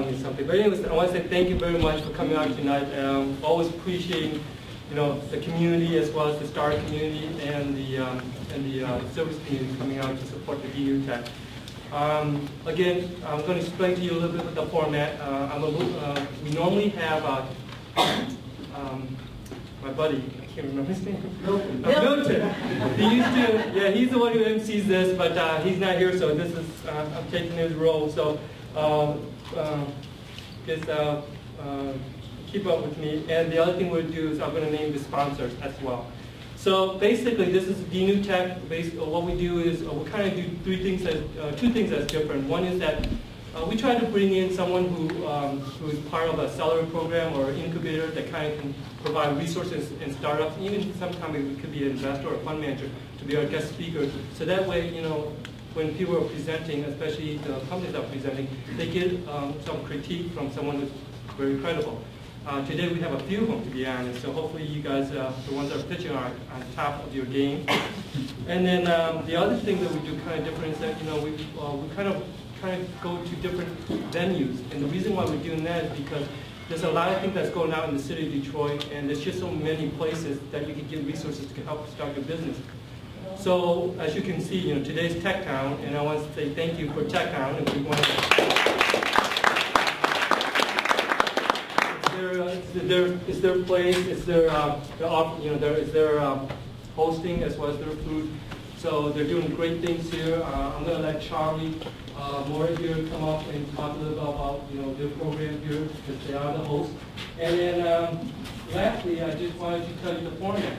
telling me something. But anyways, I want to say thank you very much for coming out tonight. Always appreciating, the community as well as the startup community and the service community coming out to support the DNewTech. Again, I'm going to explain to you a little bit of the format. We normally have my buddy, I can't remember his name. Milton. He's the one who MCs this, but he's not here, so this is I'm taking his role. So just keep up with me. And the other thing we'll do is I'm going to name the sponsors as well. So basically, this is DNewTech. What we do is we kind of do two things that's different. One is that we try to bring in someone who is part of a accelerator program or incubator that kind of can provide resources in startups. Even sometimes it could be an investor or a fund manager to be our guest speaker. So that way, when people are presenting, especially the companies that are presenting, they get some critique from someone who's very credible. Today we have a few of them, to be honest, so hopefully you guys, the ones that are pitching, are on top of your game. And then the other thing that we do kind of different is that we kind of go to different venues. And the reason why we're doing that is because there's a lot of things that's going on in the city of Detroit, and there's just so many places that you can get resources to help start your business. So as you can see, today's TechTown, and I want to say thank you for TechTown. And we want to It's their place, it's their it's their hosting as well as their food. So they're doing great things here. I'm going to let Charlie Moore here come up and talk a little bit about their program here, because they are the host. And then lastly, I just wanted to tell you the format.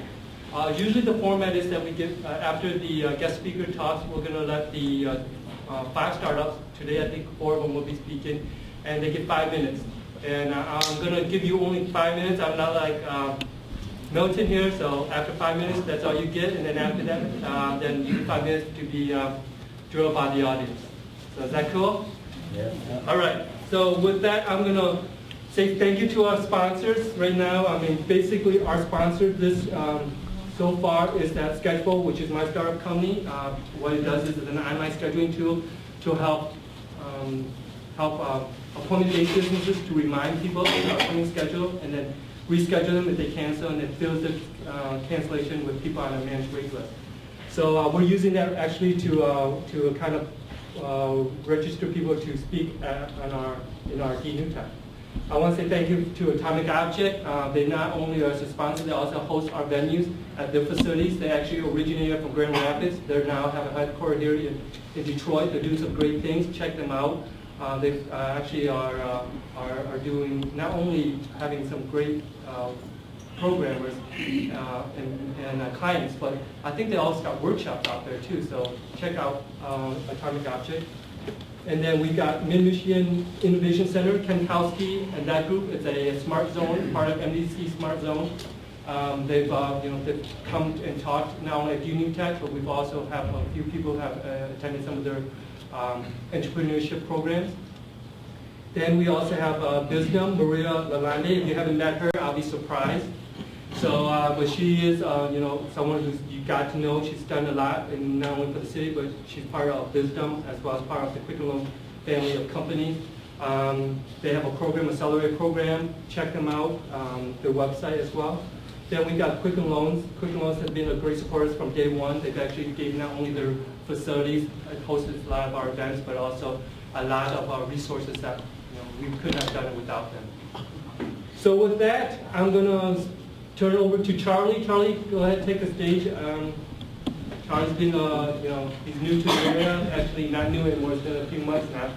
Usually the format is that we give after the guest speaker talks, we're going to let the 5 startups. Today I think 4 of them will be speaking, and they get 5 minutes. And I'm going to give you only 5 minutes. I'm not like Milton here, so after 5 minutes, that's all you get. And then after that, then you get 5 minutes to be drilled by the audience. So is that cool? Yeah. All right. So with that, I'm going to say thank you to our sponsors right now. I mean, basically our sponsor this so far is that Sketchful, which is my startup company. What it does is an online scheduling tool to help appointment-based businesses to remind people of their upcoming schedule and then reschedule them if they cancel, and then fills the cancellation with people on a managed wait list. So we're using that actually to kind of register people to speak in our DNewTech. I want to say thank you to Atomic Object. They not only are a sponsor, they also host our venues at their facilities. They actually originated from Grand Rapids. They now have a headquarters here in Detroit. They're doing some great things. Check them out. They actually are doing not only having some great programmers and clients, but I think they also got workshops out there too. So check out Atomic Object. And then we got Mid-Michigan Innovation Center, Ken Kowski and that group. It's a smart zone, part of MDC Smart Zone. They've come and talked not only at DNewTech, but we've also have a few people have attended some of their entrepreneurship programs. Then we also have Bizdom, Maria Lalande. If you haven't met her, I'll be surprised. So, but she is, someone who's you got to know. She's done a lot, and not only for the city, but she's part of Bizdom as well as part of the Quick Loan family of companies. They have a program, accelerator program. Check them out. Their website as well. Then we got Quicken Loans. Quicken Loans has been a great supporter from day one. They've actually gave not only their facilities, hosted a lot of our events, but also a lot of our resources that we couldn't have done it without them. So with that, I'm going to turn it over to Charlie. Charlie, go ahead, take the stage. Charlie's been, he's new to the area. Actually, not new anymore. It's been a few months now.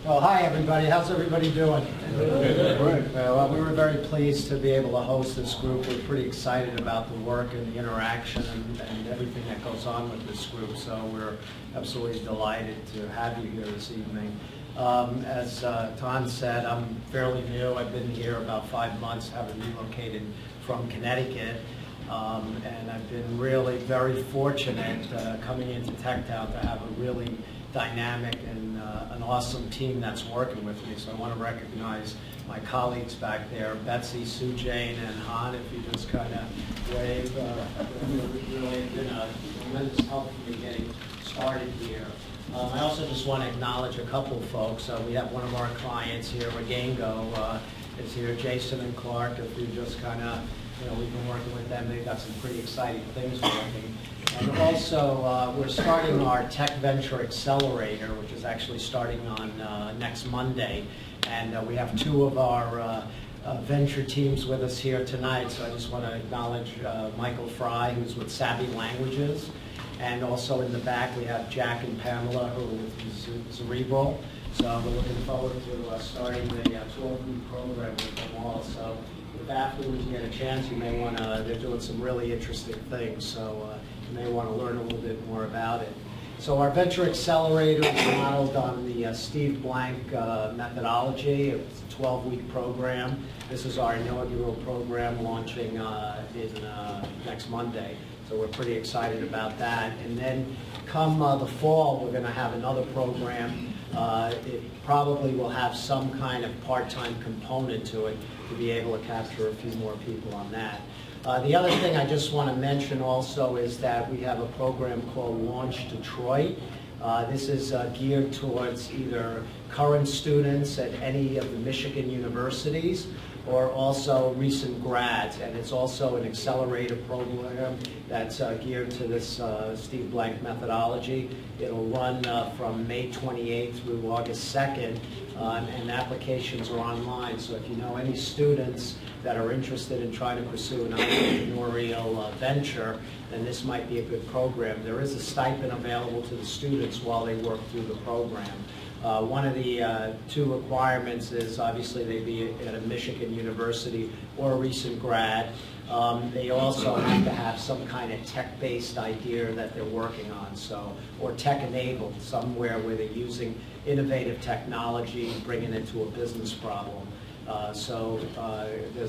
Well, hi everybody. How's everybody doing? Good. Well, we were very pleased to be able to host this group. We're pretty excited about the work and the interaction and everything that goes on with this group. So we're absolutely delighted to have you here this evening. As Ton said, I'm fairly new. I've been here about 5 months, having relocated from Connecticut. And I've been really very fortunate coming into TechTown to have a really dynamic and an awesome team that's working with me. So I want to recognize my colleagues back there, Betsy, Sue Jane, and Han, if you just kind of wave. Really been a tremendous help for me getting started here. I also just want to acknowledge a couple of folks. We have one of our clients here, Regango, is here, Jason and Clark. If you just kind of, we've been working with them. They've got some pretty exciting things working. And also, we're starting our Tech Venture Accelerator, which is actually starting on next Monday. And we have two of our venture teams with us here tonight. So I just want to acknowledge Michael Fry, who's with Savvy Languages. And also in the back, we have Jack and Pamela, who are with Cerebral. So we're looking forward to starting the 12-week program with them all. So if afterwards you get a chance, you may want to, they're doing some really interesting things. So you may want to learn a little bit more about it. So our Venture Accelerator is modeled on the Steve Blank methodology. It's a 12-week program. This is our inaugural program launching next Monday. So we're pretty excited about that. And then come the fall, we're going to have another program. It probably will have some kind of part-time component to it to be able to capture a few more people on that. The other thing I just want to mention also is that we have a program called Launch Detroit. This is geared towards either current students at any of the Michigan universities or also recent grads, and it's also an accelerator program that's geared to this Steve Blank methodology. It'll run from May 28th through August 2nd, and applications are online. So if you know any students that are interested in trying to pursue an entrepreneurial venture, then this might be a good program. There is a stipend available to the students while they work through the program. One of the two requirements is obviously they be at a Michigan university or a recent grad. They also have to have some kind of tech-based idea that they're working on, so, or tech-enabled, somewhere where they're using innovative technology, bringing it to a business problem. There's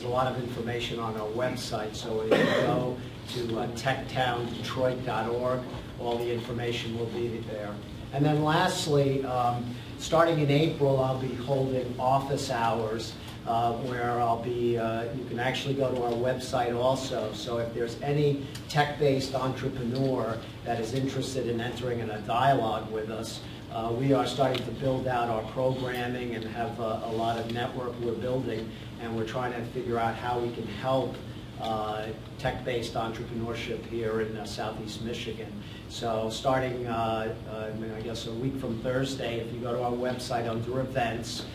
a lot of information on our website, so if you go to TechTownDetroit.org, all the information will be there. And then lastly, starting in April, I'll be holding office hours where I'll be, you can actually go to our website also. So if there's any tech-based entrepreneur that is interested in entering in a dialogue with us, we are starting to build out our programming and have a lot of network we're building, and we're trying to figure out how we can help tech-based entrepreneurship here in Southeast Michigan. So starting, I guess, a week from Thursday, if you go to our website under events,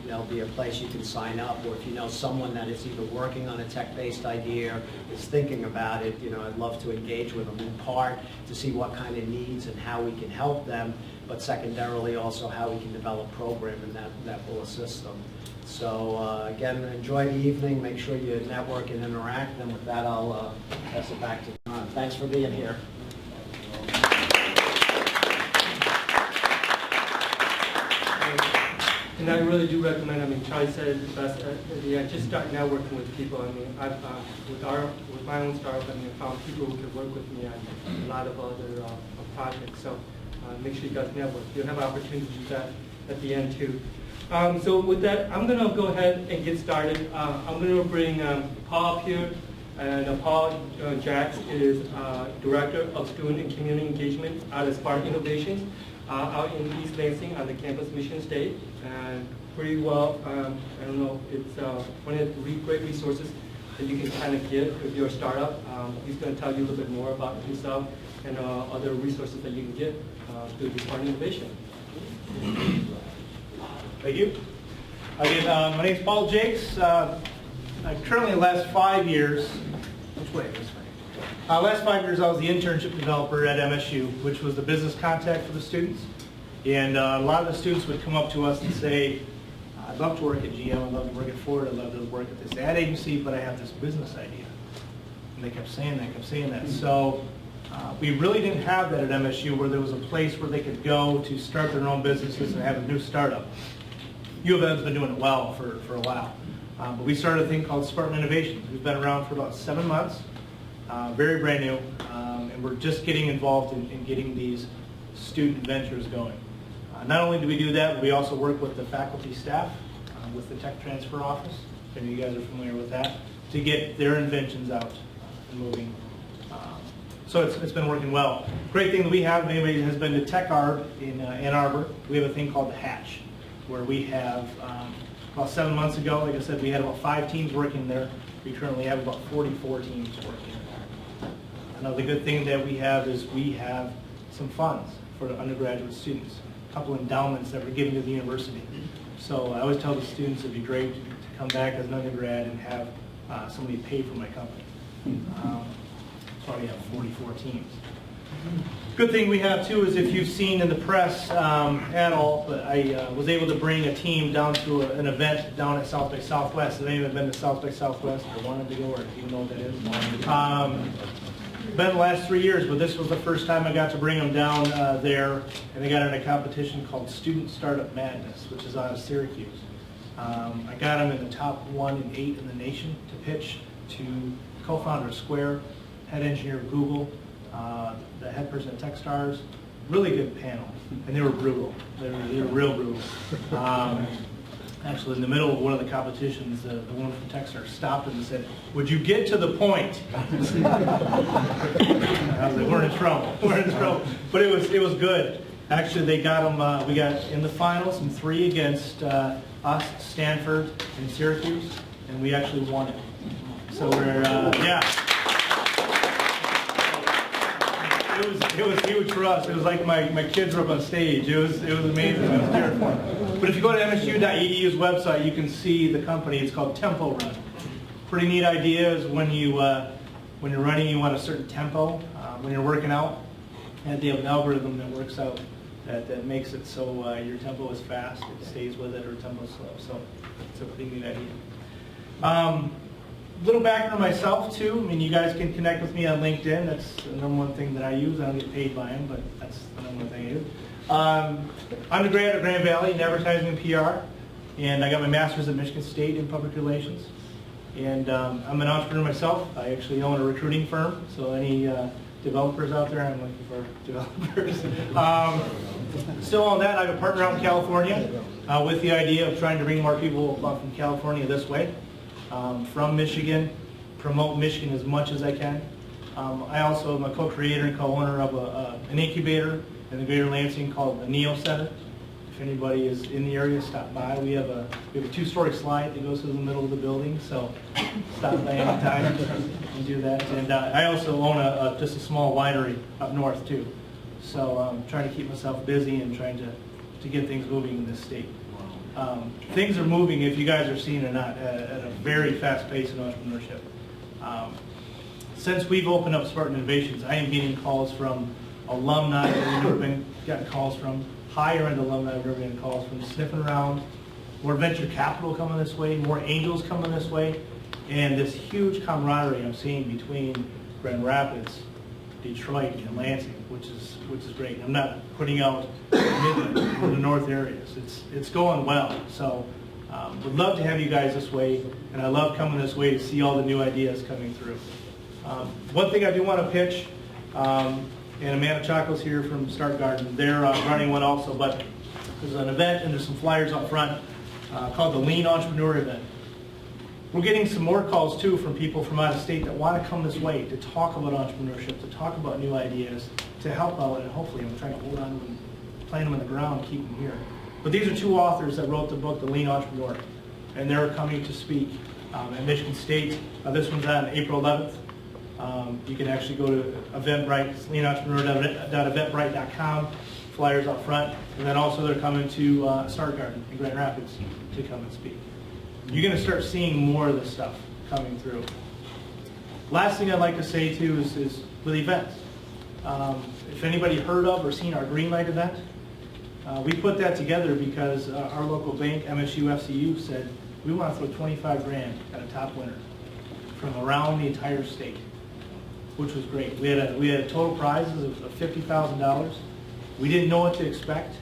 there'll be a place you can sign up, or if you know someone that is either working on a tech-based idea, is thinking about it, I'd love to engage with them in part to see what kind of needs and how we can help them, but secondarily also how we can develop a program and that will assist them. So again, enjoy the evening, make sure you network and interact, and with that I'll pass it back to John. Thanks for being here. And I really do recommend, Charlie said it best, just start networking with people. I've, with my own startup, I found people who can work with me on a lot of other projects. So make sure you guys network. You'll have opportunities to do that at the end too. So with that, I'm going to go ahead and get started. I'm going to bring Paul up here. And Paul Jaques is Director of Student and Community Engagement out of Spartan Innovations out in East Lansing on the campus Mission State. And pretty well, I don't know, it's one of the great resources that you can kind of get if you're a startup. He's going to tell you a little bit more about himself and other resources that you can get through the Spartan Innovation. Thank you. Again, my name is Paul Jaques. Currently, the last 5 years, last 5 years I was the internship developer at MSU, which was the business contact for the students. And a lot of the students would come up to us and say, I'd love to work at GM, I'd love to work at Ford, I'd love to work at this ad agency, but I have this business idea. And they kept saying that, So we really didn't have that at MSU, where there was a place where they could go to start their own businesses and have a new startup. U of M's been doing it well for a while. But we started a thing called Spartan Innovations. We've been around for about 7 months, very brand new, and we're just getting involved in getting these student ventures going. Not only do we do that, but we also work with the faculty staff, with the tech transfer office, if any of you guys are familiar with that, to get their inventions out and moving. So it's been working well. Great thing that we have, if anybody has been to TechTown in Ann Arbor, we have a thing called the Hatch, where we have, about 7 months ago, like I said, we had about 5 teams working there. We currently have about 44 teams working there. Another good thing that we have is we have some funds for the undergraduate students, a couple endowments that we're giving to the university. So I always tell the students it'd be great to come back as an undergrad and have somebody pay for my company. That's why we have 44 teams. Good thing we have too is if you've seen in the press at all, but I was able to bring a team down to an event down at South by Southwest. If anyone been to South by Southwest or wanted to go, or if you know what that is. Been the last 3 years, but this was the first time I got to bring them down there, and they got in a competition called Student Startup Madness, which is out of Syracuse. I got them in the top 1 in 8 in the nation to pitch to co-founder of Square, head engineer of Google, the head person at Techstars. Really good panel, and they were brutal. They were real brutal. Actually, in the middle of one of the competitions, the woman from Techstars stopped him and said, "Would you get to the point?" I was like, "We're in trouble. We're in trouble." But it was good. Actually, they got them. We got in the finals in 3 against us, Stanford, and Syracuse, and we actually won it. So we're yeah. It was huge for us. It was like my kids were up on stage. It was amazing. It was terrifying. But if you go to MSU.edu's website, you can see the company. It's called Tempo Run. Pretty neat idea is when you're running, you want a certain tempo. When you're working out, and they have an algorithm that works out that makes it so your tempo is fast, it stays with it, or tempo slow. So it's a pretty neat idea. Little background on myself too. I mean, you guys can connect with me on LinkedIn. That's the #1 thing that I use. I don't get paid by them, but that's the #1 thing I use. Undergrad at Grand Valley in advertising and PR, and I got my master's at Michigan State in public relations. And I'm an entrepreneur myself. I actually own a recruiting firm, so any developers out there, I'm looking for developers. Still on that, I have a partner out in California with the idea of trying to bring more people from California this way. From Michigan, promote Michigan as much as I can. I also am a co-creator and co-owner of an incubator in the Greater Lansing called the Neo Center. If anybody is in the area, stop by. We have a 2-story slide that goes through the middle of the building, so stop by anytime and do that. And I also own just a small winery up north too. So I'm trying to keep myself busy and trying to get things moving in this state. Things are moving, if you guys are seeing or not, at a very fast pace in entrepreneurship. Since we've opened up Spartan Innovations, I am getting calls from alumni that we've never been getting calls from, higher end alumni we've never getting calls from, sniffing around, more venture capital coming this way, more angels coming this way, and this huge camaraderie I'm seeing between Grand Rapids, Detroit, and Lansing, which is great. I'm not putting out Midland or the north areas. It's going well. So would love to have you guys this way, and I love coming this way to see all the new ideas coming through. One thing I do want to pitch, and Amanda Chaco's here from Start Garden. They're running one also, but there's an event and there's some flyers up front called the Lean Entrepreneur Event. We're getting some more calls too from people from out of state that want to come this way to talk about entrepreneurship, to talk about new ideas, to help out, and hopefully I'm trying to hold on to them, plant them in the ground, keep them here. But these are 2 authors that wrote the book, The Lean Entrepreneur, and they're coming to speak at Michigan State. This one's on April 11th. You can actually go to Eventbrite, it's leanentrepreneur.eventbrite.com, flyers up front, and then also they're coming to Start Garden in Grand Rapids to come and speak. You're going to start seeing more of this stuff coming through. Last thing I'd like to say too is with events. If anybody heard of or seen our Greenlight event, we put that together because our local bank, MSU FCU, said we want to throw 25 grand at a top winner from around the entire state, which was great. We had total prizes of $50,000. We didn't know what to expect.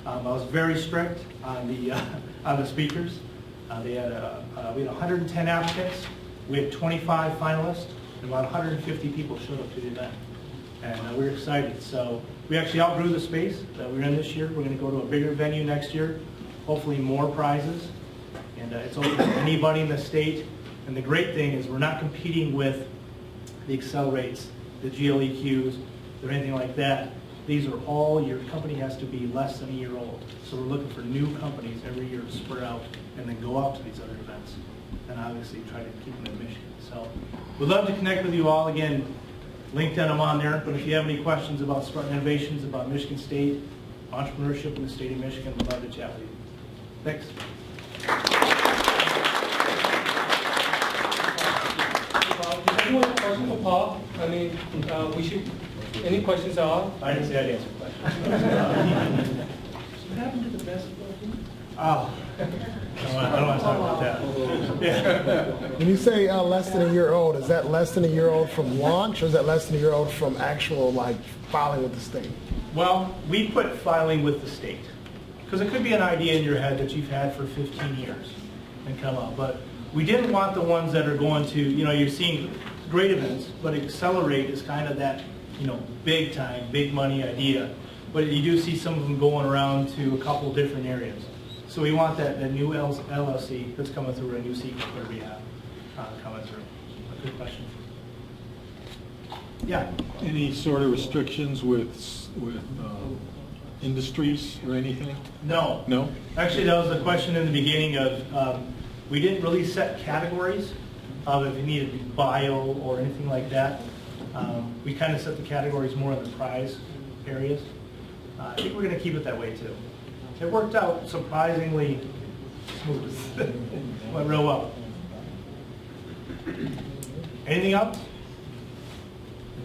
I was very strict on the speakers. We had 110 applicants. We had 25 finalists, and about 150 people showed up to the event. And we were excited. So we actually outgrew the space that we're in this year. We're going to go to a bigger venue next year, hopefully more prizes. And it's open to anybody in the state. And the great thing is we're not competing with the Accelerates the GLEQs or anything like that. These are all, your company has to be less than a year old. So we're looking for new companies every year to spread out and then go out to these other events. And obviously try to keep them in Michigan. So we'd love to connect with you all. Again, LinkedIn, I'm on there. But if you have any questions about Spartan Innovations, about Michigan State, entrepreneurship in the state of Michigan, we'd love to chat with you. Thanks. Anyone have a question for Paul? I mean, we should, any questions at all? I didn't say I'd answer questions. What happened to the basketball team? Oh, I don't want to talk about that. Yeah. When you say less than a year old, is that less than a year old from launch, or is that less than a year old from actual like filing with the state? Well, we put filing with the state. Because it could be an idea in your head that you've had for 15 years and come up. But we didn't want the ones that are going to, you're seeing great events, but Accelerate is kind of that, big time, big money idea. But you do see some of them going around to a couple different areas. So we want that new LLC that's coming through, a new secret that we have coming through. A good question. Yeah. Any sort of restrictions with industries or anything? No. No? Actually, that was the question in the beginning of, we didn't really set categories of if you needed to be bio or anything like that. We kind of set the categories more in the prize areas. I think we're going to keep it that way too. It worked out surprisingly smooth. Went real well. Anything else?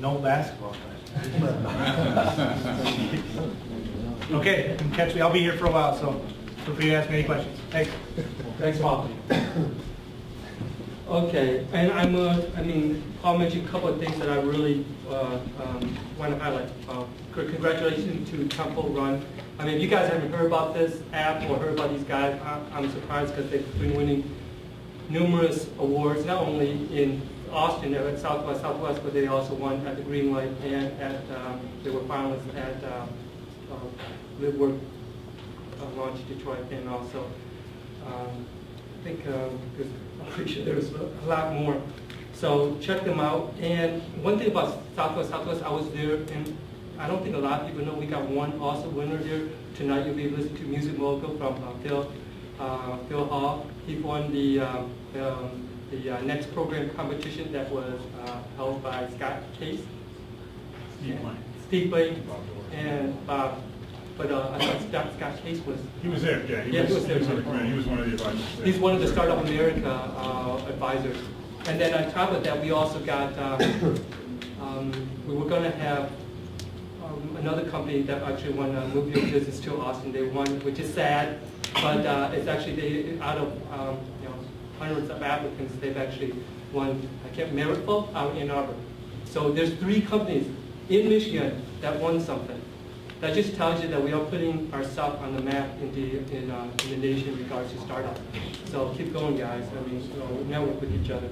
No basketball. Okay, you can catch me. I'll be here for a while, so feel free to ask me any questions. Thanks. Thanks, Paul. Okay, and Paul mentioned a couple of things that I really want to highlight. Congratulations to Temple Run. If you guys haven't heard about this app or heard about these guys, I'm surprised because they've been winning numerous awards, not only in Austin, at Southwest, but they also won at the Green Light and they were finalists at Live Work Launch Detroit, and also I think I'm pretty sure there's a lot more. So check them out. And one thing about Southwest, I was there, and I don't think a lot of people know we got one awesome winner there. Tonight you'll be listening to MusicMogul from Phyl Hall. He won the next program competition that was held by Steve Blake and Bob. But I thought Scott Case was... He was there, yeah. He was there. He was one of the advisors. He's one of the Startup America advisors. And then on top of that, we also got, we were going to have another company that actually won Move Your Business to Austin. They won, which is sad, but it's actually, out of hundreds of applicants, they've actually won, Meritful out in Ann Arbor. So there's 3 companies in Michigan that won something. That just tells you that we are putting ourselves on the map in the nation in regards to startup. So keep going, guys. Network with each other.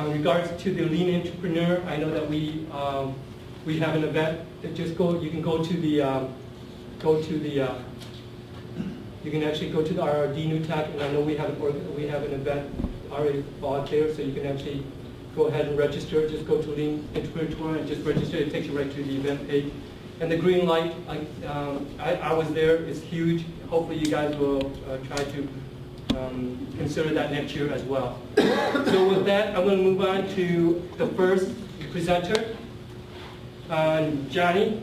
In regards to the Lean Entrepreneur, I know that we have an event. That you can go to the you can actually go to our DNewTech, and I know we have an event already bought there, so you can actually go ahead and register. Just go to Lean Entrepreneur and just register. It takes you right to the event page. And the Green Light, I was there. It's huge. Hopefully, you guys will try to consider that next year as well. So with that, I'm going to move on to the first presenter, Johny.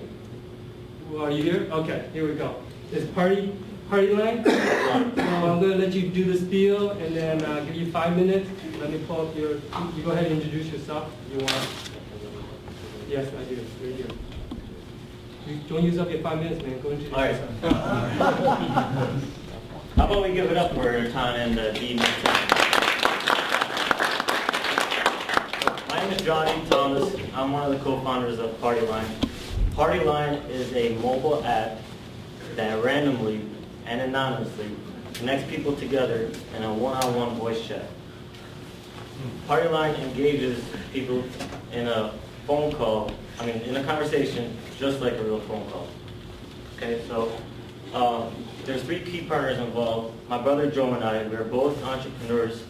Are you here? Okay, here we go. It's PartyLinebr. So I'm going to let you do the spiel and then give you 5 minutes. Let me pull up you go ahead and introduce yourself if you want. Yes, I do. Right here. Don't use up your 5 minutes, man. Go into All right. How about we give it up for Tom and DNewTech? My name is Johny Thomas. I'm one of the co-founders of PartyLinebr. PartyLinebr is a mobile app that randomly and anonymously connects people together in a one-on-one voice chat. PartyLinebr engages people in a phone call, in a conversation, just like a real phone call. Okay, so there's 3 key partners involved. My brother Joe and I, we're both entrepreneurs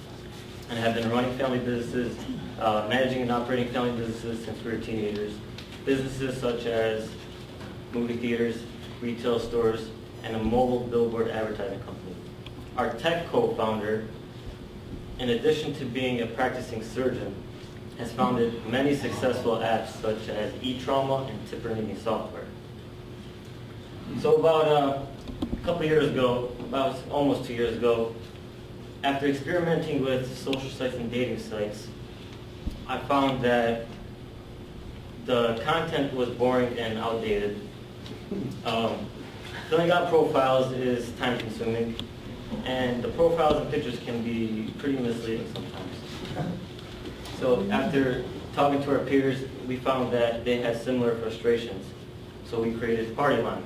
and have been running family businesses, managing and operating family businesses since we were teenagers. Businesses such as movie theaters, retail stores, and a mobile billboard advertising company. Our tech co-founder, in addition to being a practicing surgeon, has founded many successful apps such as eTrauma and Tipper software. So about a couple years ago, about almost 2 years ago, after experimenting with social sites and dating sites, I found that the content was boring and outdated. Filling out profiles is time consuming, and the profiles and pictures can be pretty misleading sometimes. So after talking to our peers, we found that they had similar frustrations. So we created PartyLinebr.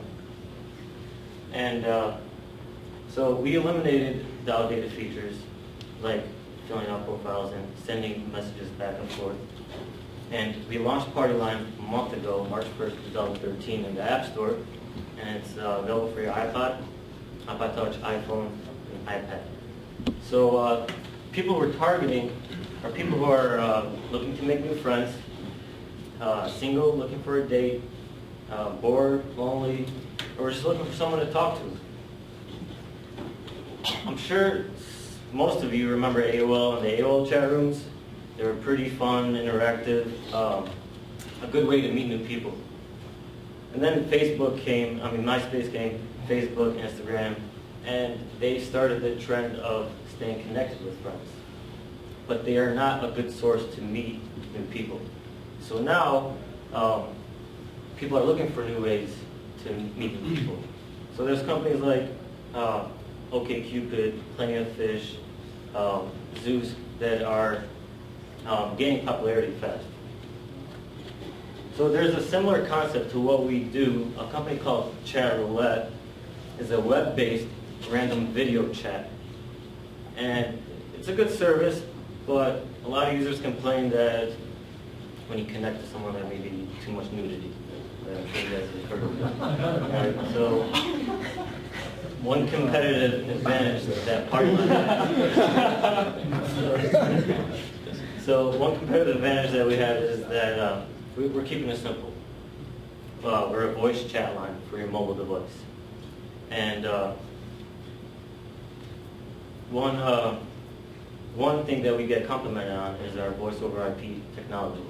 And so we eliminated the outdated features, like filling out profiles and sending messages back and forth. And we launched PartyLinebr a month ago, March 1st, 2013, in the App Store. And it's available for your iPod, iPod Touch, iPhone, and iPad. So people we're targeting are people who are looking to make new friends, single, looking for a date, bored, lonely, or just looking for someone to talk to. I'm sure most of you remember AOL and the AOL chat rooms. They were pretty fun, interactive, a good way to meet new people. And then Facebook came, MySpace came, Facebook, Instagram, and they started the trend of staying connected with friends. But they are not a good source to meet new people. So now, people are looking for new ways to meet new people. So there's companies like OkCupid, Plenty of Fish, Zeus that are gaining popularity fast. So there's a similar concept to what we do. A company called Chat Roulette is a web-based random video chat. And it's a good service, but a lot of users complain that when you connect to someone there may be too much nudity. I'm sure you guys have heard of that. Right, so one competitive advantage that So one competitive advantage that we have is that we're keeping it simple. We're a voice chat line for your mobile device. And one thing that we get complimented on is our voice over IP technology.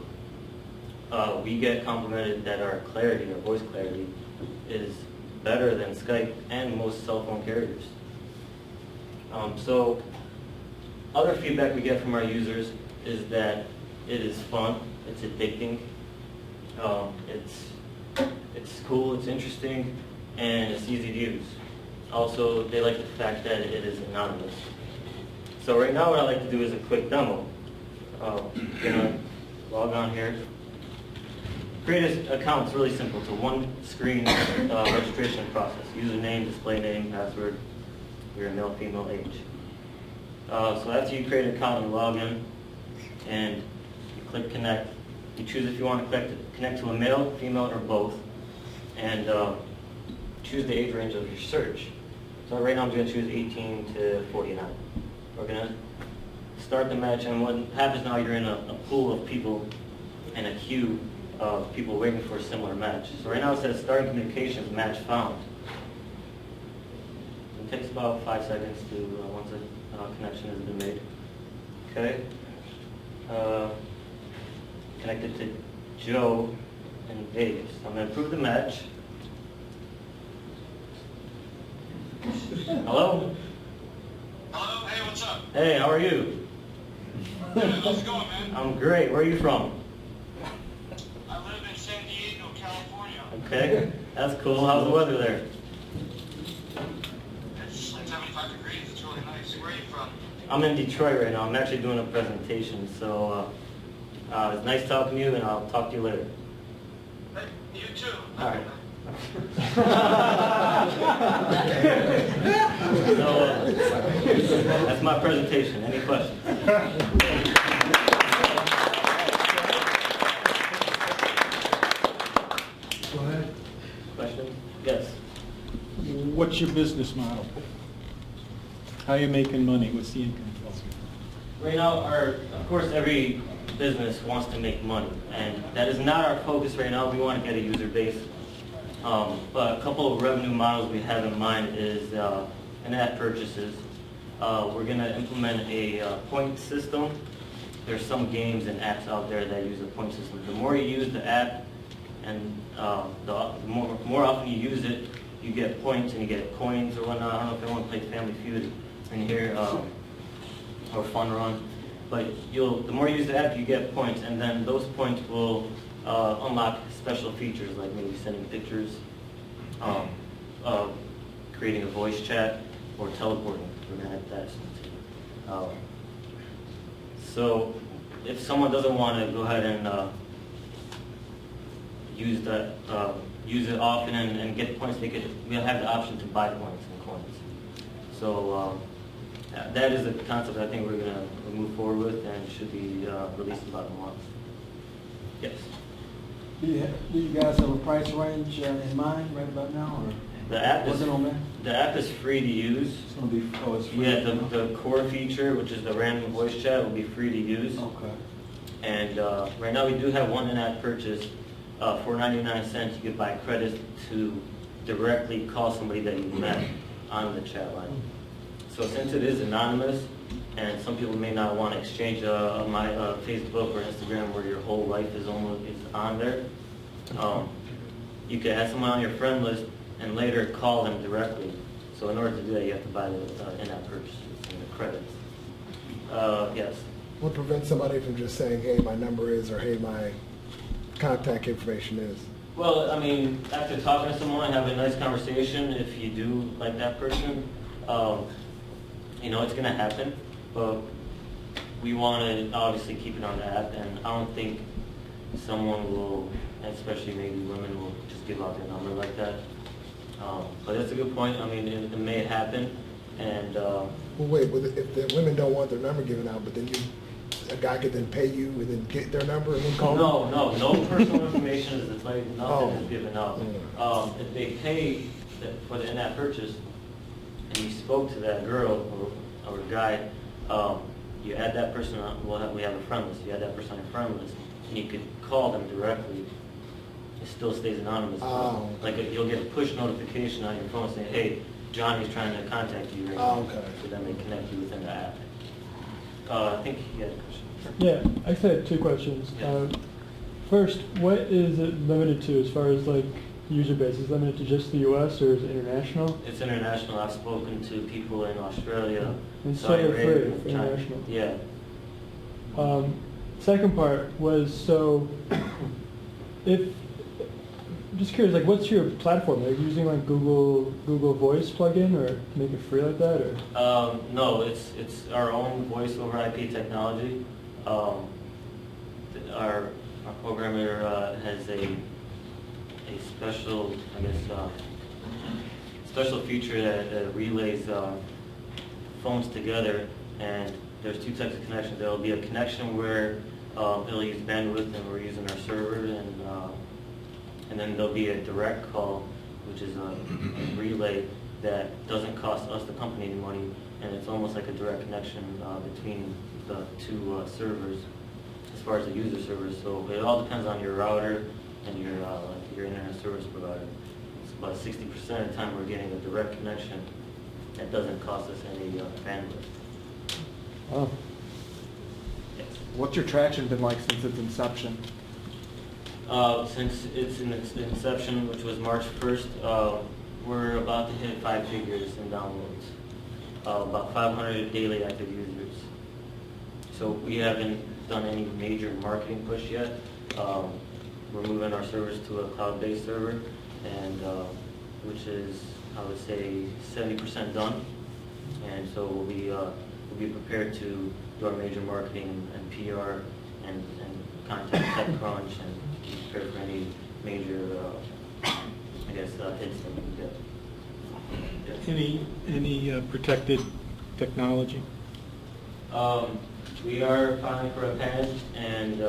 We get complimented that our clarity, our voice clarity, is better than Skype and most cell phone carriers. So other feedback we get from our users is that it is fun, it's addicting, it's cool, it's interesting, and it's easy to use. Also, they like the fact that it is anonymous. So right now what I'd like to do is a quick demo. I'm gonna log on here. Create an account. It's really simple. It's a one-screen registration process. Username, display name, password, your male, female, age. So after you create an account, you log in, and you click connect. You choose if you want to connect to a male, female, or both, and choose the age range of your search. So right now I'm going to choose 18 to 49. We're going to start the match, and what happens now, you're in a pool of people and a queue of people waiting for a similar match. So right now it says starting communications, match found. It takes about 5 seconds to once a connection has been made. Okay. Connected to Joe in Vegas. I'm going to approve the match. Hello? Hello, hey, what's up? Hey, how are you? How's it going, man? I'm great. Where are you from? I live in San Diego, California. Okay, that's cool. How's the weather there? It's like 75 degrees, it's really nice. Where are you from? I'm in Detroit right now. I'm actually doing a presentation, so it's nice talking to you, and I'll talk to you later. Hey, you too. All right. So that's my presentation. Any questions? Go ahead. Questions? Yes. What's your business model? How are you making money? What's the income? Right now, of course, every business wants to make money, and that is not our focus right now. We want to get a user base. But a couple of revenue models we have in mind is in-app purchases. We're going to implement a point system. There's some games and apps out there that use a point system. The more you use the app, and the more often you use it, you get points and you get coins or whatnot. I don't know if anyone played Family Feud in here or Fun Run, but the more you use the app, you get points, and then those points will unlock special features like maybe sending pictures, creating a voice chat, or teleporting. We're going to add that. So if someone doesn't want to go ahead and use it often and get points, we'll have the option to buy points and coins. So that is a concept I think we're going to move forward with and should be released in about a month. Yes. Do you guys have a price range in mind right about now, or The app is working on that? the app is free to use. It's going to be it's free. Yeah, the core feature, which is the random voice chat, will be free to use. Okay. And right now we do have one in-app purchase for 99 cents. You could buy credits to directly call somebody that you met on the chat line. So since it is anonymous, and some people may not want to exchange my Facebook or Instagram where your whole life is on there, you can add someone on your friend list and later call them directly. So in order to do that, you have to buy the in-app purchases and the credits. Yes. What prevents somebody from just saying, hey, my number is, or hey, my contact information is? Well, I mean, after talking to someone, having a nice conversation, if you do like that person, it's going to happen. But we want to obviously keep it on the app, and I don't think someone will, especially maybe women, will just give out their number like that. But that's a good point. I mean, it may happen, and Well, wait, if the women don't want their number given out, but then a guy could then pay you and then get their number and then call them? no personal information is displayed. Nothing is given out. Mm. If they pay for the in-app purchase, and you spoke to that girl or guy, you add that person on. We have a friend list. You add that person on your friend list, and you could call them directly. It still stays anonymous. Oh. Like you'll get a push notification on your phone saying, "Hey, Johnny's trying to contact you right now." Okay. So then they connect you within the app. I think he had a question. Yeah, I actually had two questions. Yeah. First, what is it limited to as far as like user base? Is it limited to just the U.S. or is it international? It's international. I've spoken to people in Australia, And Saudi so Arabia, for China. international. Yeah. Second part was, so if, just curious, like what's your platform? Are you using like Google Voice plugin or make it free like that, or? No, it's our own voice over IP technology. Our programmer has a special, special feature that relays phones together, and there's two types of connections. There will be a connection where it'll use bandwidth and we're using our server, and then there'll be a direct call, which is a relay that doesn't cost us, the company, any money, and it's almost like a direct connection between the two servers as far as the user servers. So it all depends on your router and your internet service provider. It's about 60% of the time we're getting a direct connection that doesn't cost us any bandwidth. Oh. Yes. What's your traction been like since its inception? Since it's in its inception, which was March 1st, we're about to hit 5 figures in downloads. About 500 daily active users. So we haven't done any major marketing push yet. We're moving our servers to a cloud-based server, and which is, I would say, 70% done. And so we'll be prepared to do our major marketing and PR and contact TechCrunch and be prepared for any major, hits that we can get. Yeah. Any protected technology? We are filing for a patent, and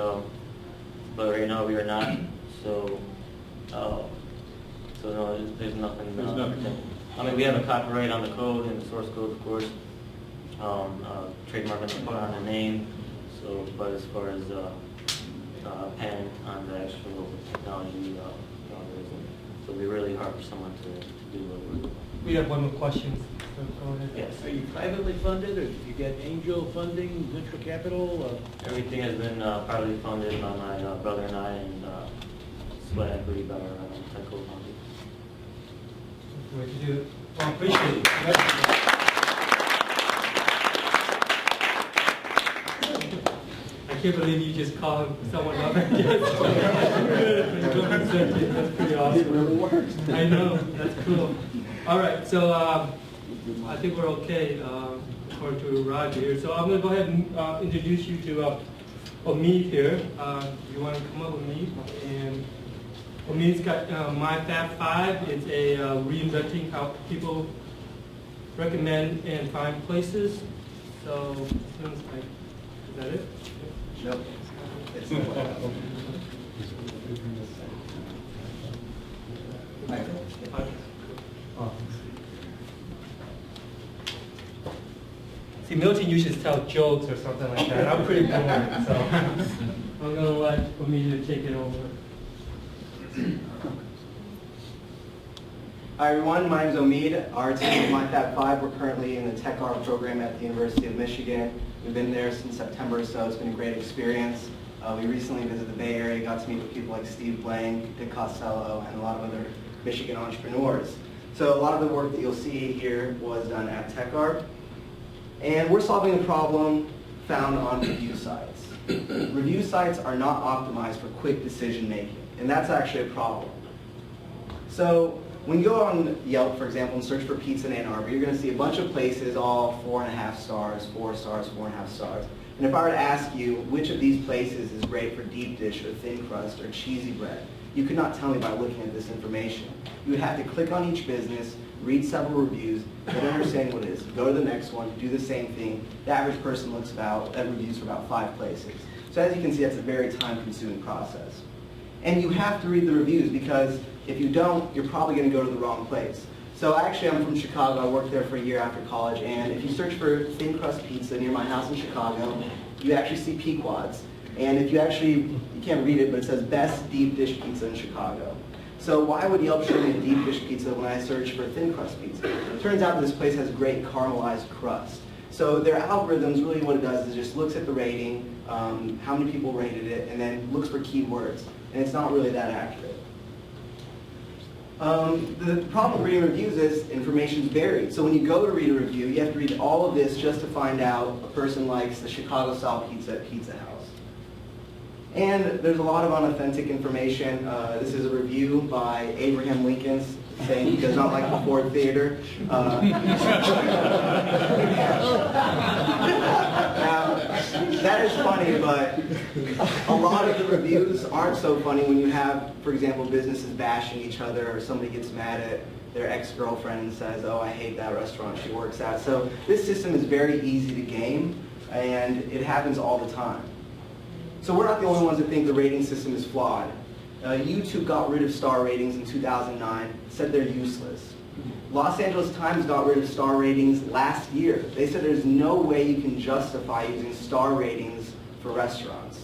but right now we are not. So no, there's nothing. There's nothing. I mean, we have a copyright on the code and the source code, of course, trademark on the name. So, but as far as patent on the actual technology, there isn't. So it'd be really hard for someone to do what we're doing. We have one more question. So go ahead. Yes. Are you privately funded, or did you get angel funding, venture capital? Everything has been privately funded by my brother and I, and sweat equity by our tech co-founders. Way to do it. Well, I appreciate it. I can't believe you just called someone up. That's pretty awesome. It really works. I know, that's cool. All right, so I think we're okay according to Roger here. So I'm going to go ahead and introduce you to Omeid here. You want to come up with Omeid? And Omeid's got My Fab 5. It's a reinventing how people recommend and find places. So is that it? Nope. See, Milton usually tell jokes or something like that. I'm pretty bored, so I'm going to let Omeid take it over. Hi everyone, my name is Omeid. Our team is My Fab 5. We're currently in the TechTown program at the University of Michigan. We've been there since September, so it's been a great experience. We recently visited the Bay Area, got to meet with people like Steve Blank, Dick Costello, and a lot of other Michigan entrepreneurs. So a lot of the work that you'll see here was done at TechTown. And we're solving a problem found on review sites. Review sites are not optimized for quick decision making, and that's actually a problem. So when you go on Yelp, for example, and search for pizza in Ann Arbor, you're going to see a bunch of places, all 4.5 stars, 4 stars, 4.5 stars. And if I were to ask you which of these places is great for deep dish or thin crust or cheesy bread, you could not tell me by looking at this information. You would have to click on each business, read several reviews, get an understanding what it is, go to the next one, do the same thing. The average person looks at reviews for about 5 places. So as you can see, that's a very time-consuming process. And you have to read the reviews, because if you don't, you're probably going to go to the wrong place. So actually, I'm from Chicago. I worked there for a year after college, and if you search for thin crust pizza near my house in Chicago, you actually see Pequod's. And if you can't read it, but it says best deep dish pizza in Chicago. So why would Yelp show me a deep dish pizza when I search for thin crust pizza? It turns out that this place has great caramelized crust. So their algorithms, really what it does is just looks at the rating, how many people rated it, and then looks for keywords. And it's not really that accurate. The problem with reading reviews is information's buried. So when you go to read a review, you have to read all of this just to find out a person likes the Chicago-style pizza at Pizza House. And there's a lot of unauthentic information. This is a review by Abraham Lincoln saying he does not like the Ford Theater. Now, that is funny, but a lot of the reviews aren't so funny when you have, for example, businesses bashing each other, or somebody gets mad at their ex-girlfriend and says, oh, I hate that restaurant she works at. So this system is very easy to game, and it happens all the time. So we're not the only ones that think the rating system is flawed. YouTube got rid of star ratings in 2009, said they're useless. Los Angeles Times got rid of star ratings last year. They said there's no way you can justify using star ratings for restaurants.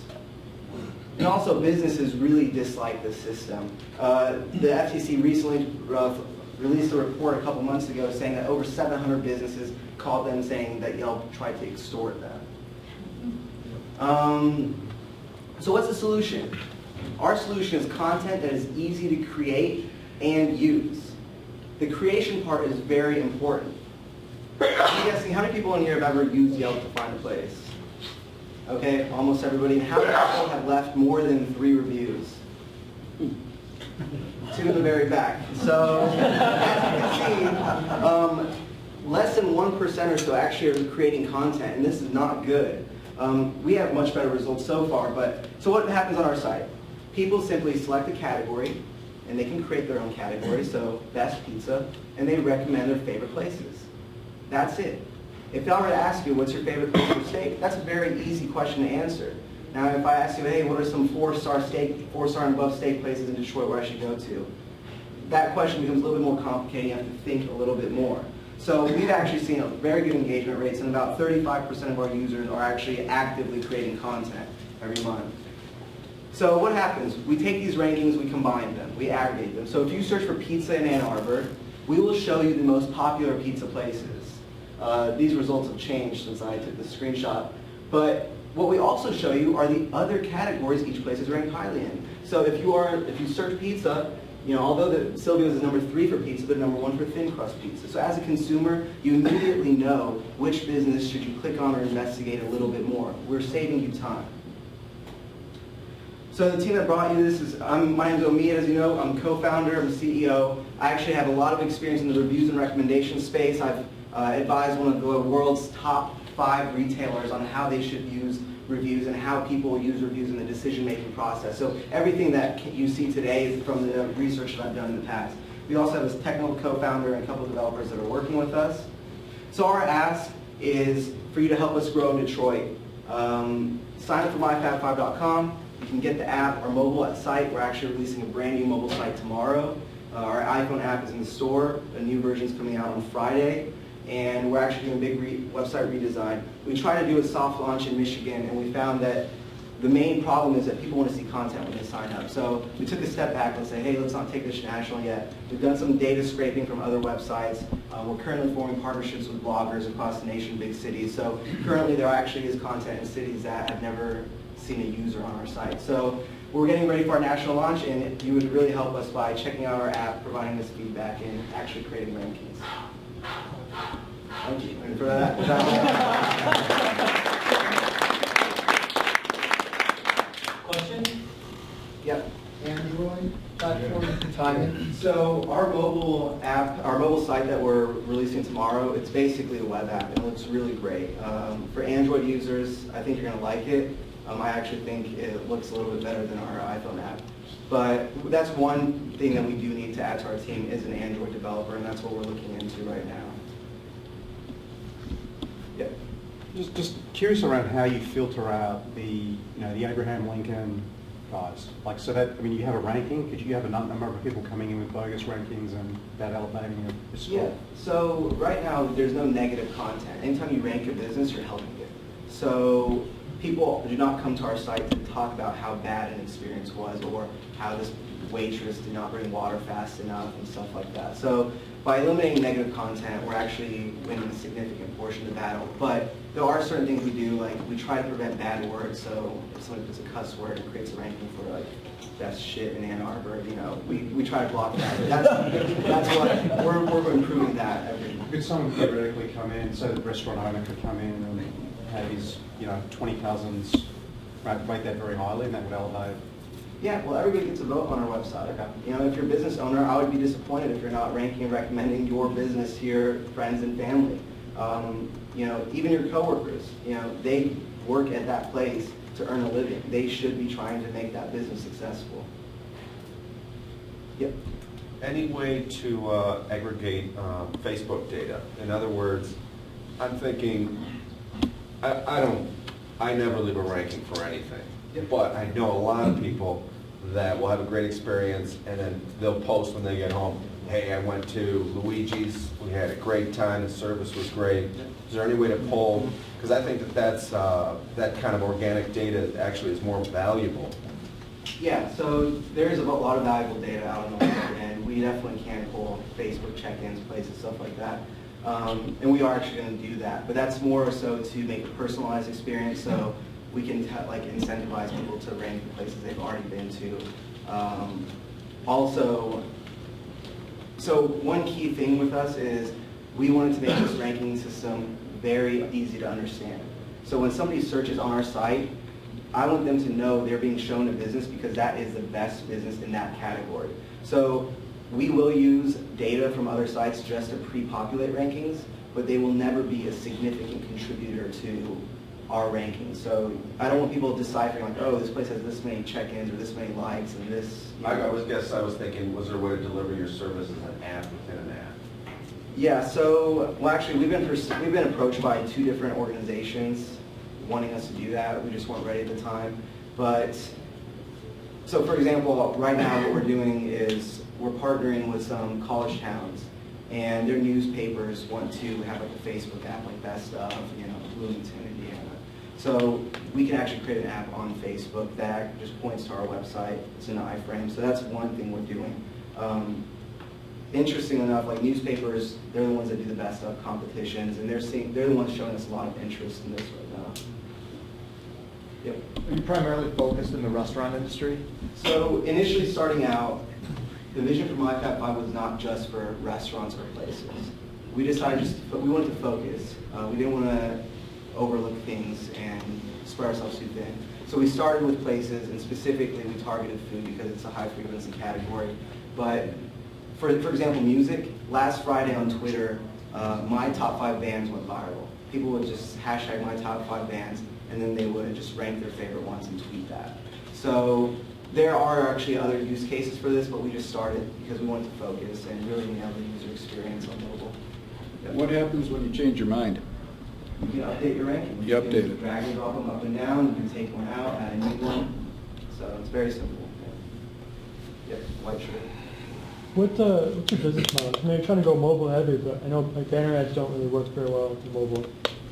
And also businesses really dislike this system. The FTC recently released a report a couple months ago saying that over 700 businesses called them saying that Yelp tried to extort them. So what's the solution? Our solution is content that is easy to create and use. The creation part is very important. I'm guessing how many people in here have ever used Yelp to find a place? Okay, almost everybody. And how many people have left more than 3 reviews? 2 in the very back. So, as you can see, less than 1% or so actually are creating content, and this is not good. We have much better results so far, so what happens on our site? People simply select a category, and they can create their own category, so best pizza, and they recommend their favorite places. That's it. If I were to ask you, what's your favorite place for steak? That's a very easy question to answer. Now, if I ask you, hey, what are some 4-star and above steak places in Detroit where I should go to? That question becomes a little bit more complicated. You have to think a little bit more. So we've actually seen very good engagement rates, and about 35% of our users are actually actively creating content every month. So what happens? We take these rankings, we combine them, we aggregate them. So if you search for pizza in Ann Arbor, we will show you the most popular pizza places. These results have changed since I took the screenshot. But what we also show you are the other categories each place is ranked highly in. So if you search pizza, although Silvio's is number 3 for pizza, but number 1 for thin crust pizza. So as a consumer, you immediately know which business should you click on or investigate a little bit more. We're saving you time. So the team that brought you this is, my name is Omeid, as you know. I'm co-founder, I'm CEO. I actually have a lot of experience in the reviews and recommendation space. I've advised one of the world's top 5 retailers on how they should use reviews and how people use reviews in the decision-making process. So everything that you see today is from the research that I've done in the past. We also have a technical co-founder and a couple of developers that are working with us. So our ask is for you to help us grow in Detroit. Sign up for myfab5.com. You can get the app, our mobile site. We're actually releasing a brand new mobile site tomorrow. Our iPhone app is in the store. A new version is coming out on Friday. And we're actually doing a big website redesign. We tried to do a soft launch in Michigan, and we found that the main problem is that people want to see content when they sign up. So we took a step back and said, hey, let's not take this national yet. We've done some data scraping from other websites. We're currently forming partnerships with bloggers across the nation, big cities. So currently there actually is content in cities that have never seen a user on our site. So we're getting ready for our national launch, and you would really help us by checking out our app, providing us feedback, and actually creating rankings. Thank you. And for that, Question? Yep. Andy, Roy, platform timing. So our mobile app, our mobile site that we're releasing tomorrow, it's basically a web app, and it looks really great. For Android users, I think you're going to like it. I actually think it looks a little bit better than our iPhone app. But that's one thing that we do need to add to our team is an Android developer, and that's what we're looking into right now. Yeah. Just curious around how you filter out the Abraham Lincoln guys. Like, so that, I mean, you have a ranking. Could you have a number of people coming in with bogus rankings and that elevating your score? Yeah. So right now, there's no negative content. Anytime you rank a business, you're helping it. So people do not come to our site to talk about how bad an experience was or how this waitress did not bring water fast enough and stuff like that. So by eliminating negative content, we're actually winning a significant portion of the battle. But there are certain things we do, like we try to prevent bad words. So if someone puts a cuss word and creates a ranking for like best shit in Ann Arbor, we try to block that. That's what we're improving that every month. Could someone theoretically come in, so the restaurant owner could come in and have his 20,000s rate that very highly, and that would elevate? Yeah, well, everybody gets a vote on our website. Okay. If you're a business owner, I would be disappointed if you're not ranking and recommending your business to your friends and family. Even your coworkers, they work at that place to earn a living. They should be trying to make that business successful. Yep. Any way to aggregate Facebook data? In other words, I'm thinking, I never leave a ranking for anything. But I know a lot of people that will have a great experience, and then they'll post when they get home, hey, I went to Luigi's, we had a great time, the service was great. Is there any way to pull, because I think that kind of organic data actually is more valuable. Yeah, so there is a lot of valuable data out on the web, and we definitely can pull Facebook check-ins, places, stuff like that. And we are actually going to do that, but that's more so to make a personalized experience, so we can incentivize people to rank the places they've already been to. Also, so one key thing with us is we wanted to make this ranking system very easy to understand. So when somebody searches on our site, I want them to know they're being shown a business because that is the best business in that category. So we will use data from other sites just to pre-populate rankings, but they will never be a significant contributor to our rankings. So I don't want people deciphering like, oh, this place has this many check-ins or this many likes and this. I was thinking, was there a way to deliver your service as an app within an app? Yeah, so, well actually we've been approached by 2 different organizations wanting us to do that. We just weren't ready at the time. But, so for example, right now what we're doing is we're partnering with some college towns, and their newspapers want to have like a Facebook app like Best of, Bloomington, Indiana. So we can actually create an app on Facebook that just points to our website. It's an iframe, so that's one thing we're doing. Interesting enough, like newspapers, they're the ones that do the Best of competitions, and they're the ones showing us a lot of interest in this right now. Yep. Are you primarily focused in the restaurant industry? So initially starting out, the vision for MyFab5 was not just for restaurants or places. We decided we wanted to focus. We didn't want to overlook things and spread ourselves too thin. So we started with places, and specifically we targeted food because it's a high frequency category. But for example, music, last Friday on Twitter, my top 5 bands went viral. People would just hashtag my top 5 bands, and then they would just rank their favorite ones and tweet that. So there are actually other use cases for this, but we just started because we wanted to focus and really nail the user experience on mobile. Yep. What happens when you change your mind? You can update your ranking. You update can it. Drag and drop them up and down. You can take one out, add a new one. So it's very simple. Yep, white shirt. What's your business model? I mean, you're trying to go mobile heavy, but I know like banner ads don't really work very well with mobile.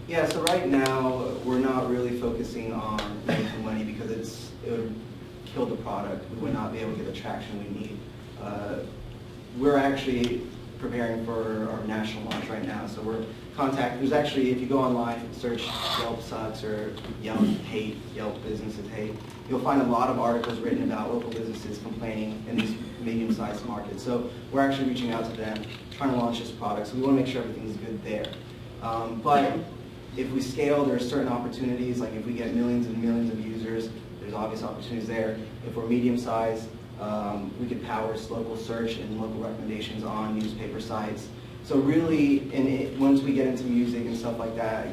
Yeah, so right now we're not really focusing on making money because it would kill the product. We would not be able to get the traction we need. We're actually preparing for our national launch right now. So there's actually, if you go online, search Yelp sucks or Yelp hate, Yelp businesses hate, you'll find a lot of articles written about local businesses complaining in these medium-sized markets. So we're actually reaching out to them, trying to launch this product. So we want to make sure everything's good there. But if we scale, there are certain opportunities, like if we get millions and millions of users, there's obvious opportunities there. If we're medium-sized, we could power local search and local recommendations on newspaper sites. So really, once we get into music and stuff like that,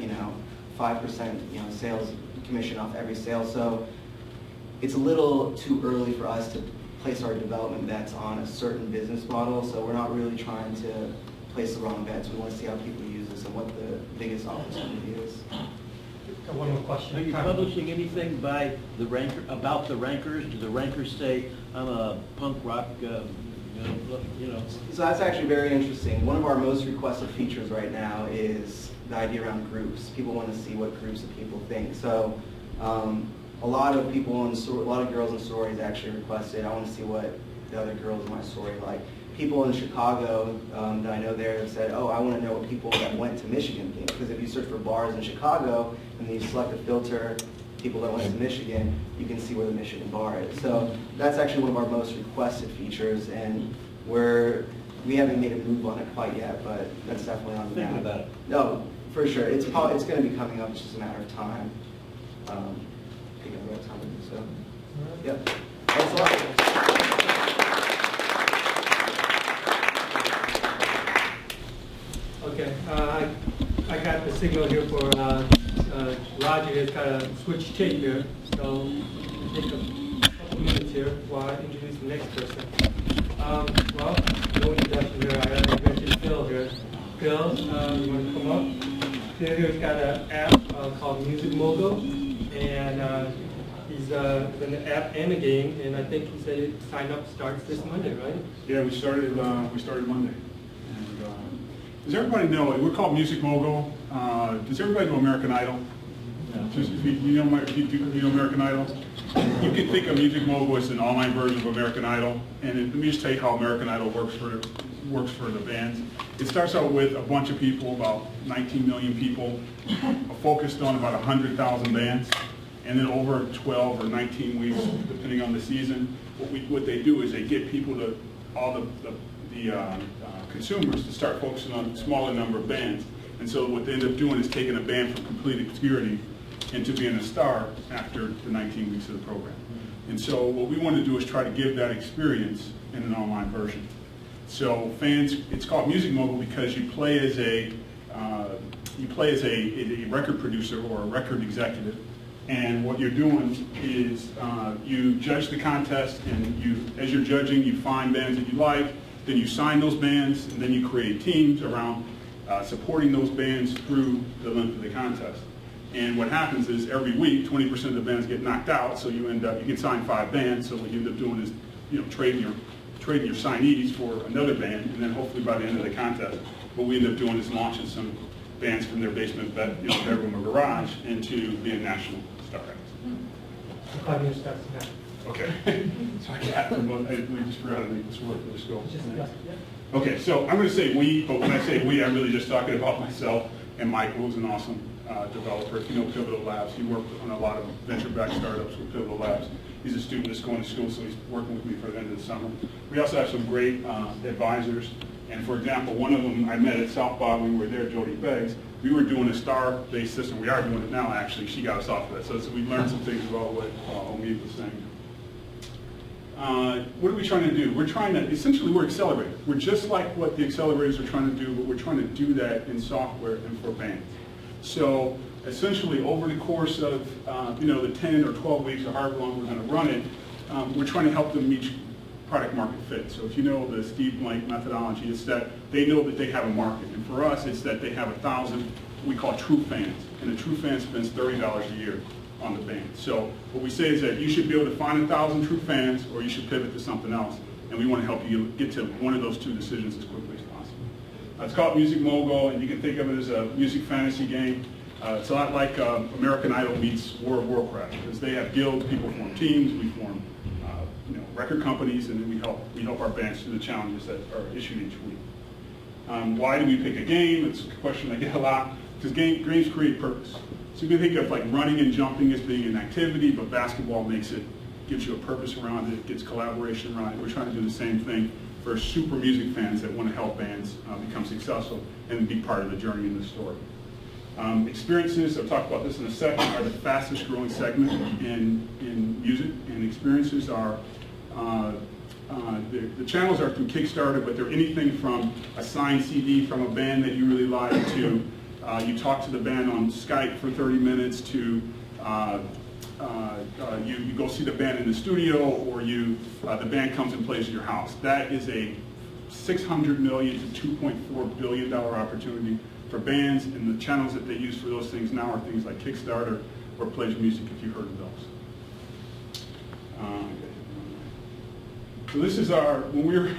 5% sales commission off every sale. So it's a little too early for us to place our development bets on a certain business model. So we're not really trying to place the wrong bets. We want to see how people use this and what the biggest opportunity is. One more question. Are you publishing anything by about the rankers? Do the rankers say, I'm a punk rock, So that's actually very interesting. One of our most requested features right now is the idea around groups. People want to see what groups of people think. So a lot of girls in sororities actually requested, I want to see what the other girls in my sorority like. People in Chicago that I know there have said, oh, I want to know what people that went to Michigan think. Because if you search for bars in Chicago and then you select a filter, people that went to Michigan, you can see where the Michigan bar is. So that's actually one of our most requested features, and we haven't made a move on it quite yet, but that's definitely on the map. Thinking about it. No, for sure. It's going to be coming up. It's just a matter of time. Picking the right time to do so. Yep. Thanks a lot. Okay, I got the signal here for Roger has got a switch tape here, so we'll take a couple minutes here while I introduce the next person. Well, no introduction here. I already mentioned Phyl here. Phyl, you want to come up? Phyl here's got an app called MusicMogul, and he's an app and a game, and I think he said sign up starts this Monday, right? Yeah, we started Monday. Does everybody know, we're called MusicMogul. Does everybody know American Idol? No. You know American Idol? You can think of MusicMogul as an online version of American Idol. And let me just tell you how American Idol works for the bands. It starts out with a bunch of people, about 19 million people, focused on about 100,000 bands. And then over 12 or 19 weeks, depending on the season, what they do is they get people to, all the consumers to start focusing on a smaller number of bands. And so what they end up doing is taking a band from complete obscurity into being a star after the 19 weeks of the program. And so what we want to do is try to give that experience in an online version. So fans, it's called MusicMogul because you play as a record producer or a record executive. And what you're doing is you judge the contest, and as you're judging, you find bands that you like, then you sign those bands, and then you create teams around supporting those bands through the length of the contest. And what happens is every week, 20% of the bands get knocked out, so you can sign 5 bands. So what you end up doing is, trading trading your signees for another band, and then hopefully by the end of the contest, what we end up doing is launching some bands from their basement, bedroom or garage into being national star acts. 5 years starts now. Okay. So I just forgot to make this work. Let's go. Okay, so I'm going to say we, but when I say we, I'm really just talking about myself and Mike, who's an awesome developer. If you know Phyl Labs, he worked on a lot of venture-backed startups with Phyl Labs. He's a student that's going to school, so he's working with me for the end of the summer. We also have some great advisors. And for example, one of them I met at South by when we were there, Jody Beggs. We were doing a star-based system. We are doing it now, actually. She got us off of that. So we learned some things about what Omeid was saying. What are we trying to do? We're trying to, essentially we're accelerating. We're just like what the accelerators are trying to do, but we're trying to do that in software and for bands. So essentially over the course of the 10 or 12 weeks or however long we're going to run it, we're trying to help them meet product market fit. So if you know the Steve Blank methodology, it's that they know that they have a market. And for us, it's that they have 1,000, we call true fans. And a true fan spends $30 a year on the band. So what we say is that you should be able to find 1,000 true fans, or you should pivot to something else. And we want to help you get to one of those two decisions as quickly as possible. It's called MusicMogul, and you can think of it as a music fantasy game. It's a lot like American Idol meets World of Warcraft, because they have guilds, people form teams, we form record companies, and then we help our bands through the challenges that are issued each week. Why do we pick a game? It's a question I get a lot, because games create purpose. So you can think of like running and jumping as being an activity, but basketball gives you a purpose around it, gets collaboration around it. We're trying to do the same thing for super music fans that want to help bands become successful and be part of the journey in the story. Experiences, I'll talk about this in a second, are the fastest growing segment in music, and experiences are the channels are through Kickstarter, but they're anything from a signed CD from a band that you really like to you talk to the band on Skype for 30 minutes to you go see the band in the studio, or the band comes and plays at your house. That is a $600 million to $2.4 billion opportunity for bands, and the channels that they use for those things now are things like Kickstarter or Pledge Music, if you've heard of those. So this is when we were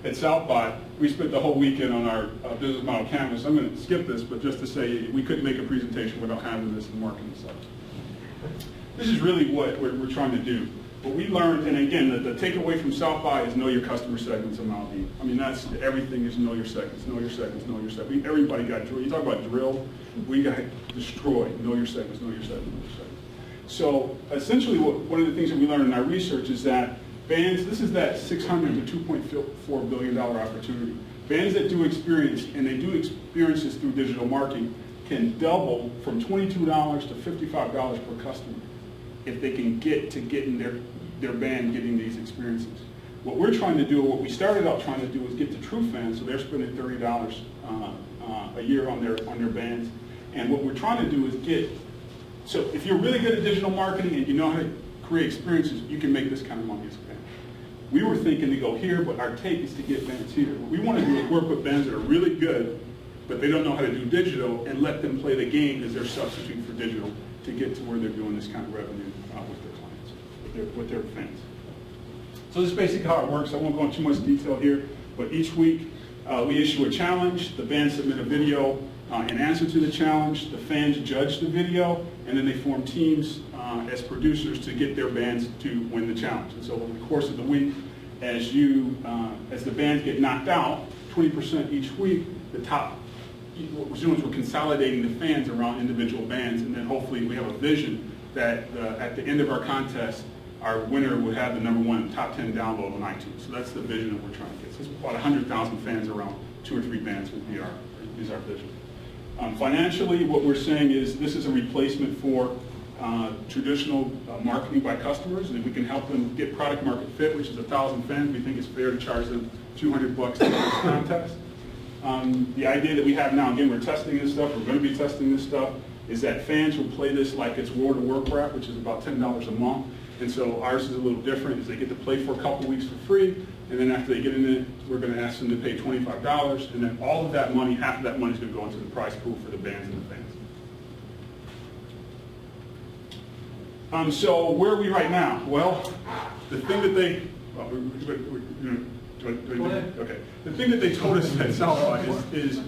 at South by, we spent the whole weekend on our business model canvas. I'm going to skip this, but just to say we couldn't make a presentation without having this and marking this up. This is really what we're trying to do. What we learned, and again, the takeaway from South by is know your customer segments and Maldi. I mean, that's everything is know your segments, know your segments, know your segments. Everybody got drilled. You talk about drilled, we got destroyed. Know your segments, know your segments, know your segments. So essentially, one of the things that we learned in our research is that bands, this is that $600 to $2.4 billion opportunity. Bands that do experience, and they do experiences through digital marketing, can double from $22 to $55 per customer if they can get in their band getting these experiences. What we're trying to do, what we started out trying to do, is get to true fans, so they're spending $30 a year on their bands. And what we're trying to do is so if you're really good at digital marketing and you know how to create experiences, you can make this kind of money as a band. We were thinking to go here, but our take is to get bands here. What we want to do is work with bands that are really good, but they don't know how to do digital, and let them play the game as their substitute for digital to get to where they're doing this kind of revenue with their clients, with their fans. So this is basically how it works. I won't go into too much detail here, but each week we issue a challenge. The bands submit a video in answer to the challenge. The fans judge the video, and then they form teams as producers to get their bands to win the challenge. And so over the course of the week, as the bands get knocked out, 20% each week, what we're doing is we're consolidating the fans around individual bands, and then hopefully we have a vision that at the end of our contest, our winner would have the #1 top 10 download on iTunes. So that's the vision that we're trying to get. So it's about 100,000 fans around 2 or 3 bands is our vision. Financially, what we're saying is this is a replacement for traditional marketing by customers, and if we can help them get product market fit, which is 1,000 fans, we think it's fair to charge them a few $100 to this contest. The idea that we have now, again, we're testing this stuff, we're going to be testing this stuff, is that fans will play this like it's World of Warcraft, which is about $10 a month. And so ours is a little different, is they get to play for a couple weeks for free, and then after they get in it, we're going to ask them to pay $25, and then all of that money, half of that money is going to go into the prize pool for the bands and the fans. So where are we right now? Well, the thing that Well, okay. The thing that they told us at South by is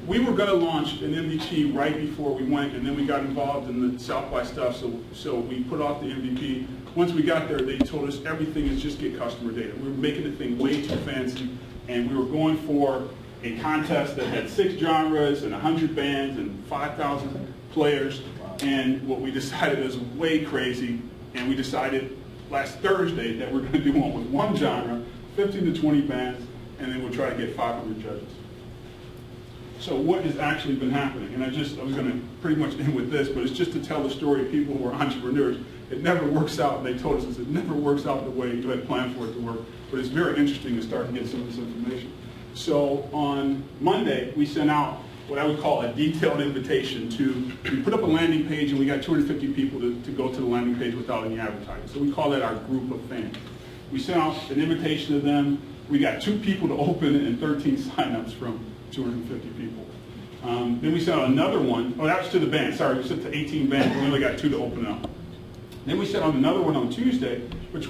we were going to launch an MVP right before we went, and then we got involved in the South by stuff, so we put off the MVP. Once we got there, they told us everything is just get customer data. We were making the thing way too fancy, and we were going for a contest that had 6 genres and 100 bands and 5,000 players, and what we decided was way crazy, and we decided last Thursday that we're going to do one with 1 genre, 15 to 20 bands, and then we'll try to get 500 judges. So what has actually been happening? And I was going to pretty much end with this, but it's just to tell the story of people who are entrepreneurs. It never works out. They told us it never works out the way you had planned for it to work. But it's very interesting to start to get some of this information. So on Monday, we sent out what I would call a detailed invitation we put up a landing page, and we got 250 people to go to the landing page without any advertising. So we call that our group of fans. We sent out an invitation to them. We got 2 people to open it and 13 signups from 250 people. Then we sent out another one. Oh, that was to the band. Sorry, we sent to 18 bands. We only got 2 to open up. Then we sent out another one on Tuesday, which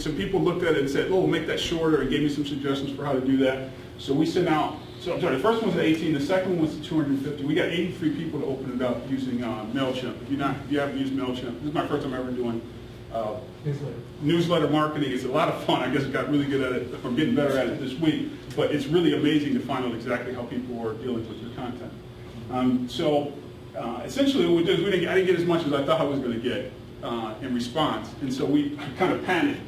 some people looked at it and said, "Oh, we'll make that shorter," and gave me some suggestions for how to do that. So we sent out. So I'm sorry. The first one was 18. The second one was 250. We got 83 people to open it up using Mailchimp. If you haven't used Mailchimp, this is my first time ever doing newsletter marketing. It's a lot of fun. I guess I got really good at it. I'm getting better at it this week. But it's really amazing to find out exactly how people are dealing with your content. Essentially, what we did is I didn't get as much as I thought I was going to get in response, and so we kind of panicked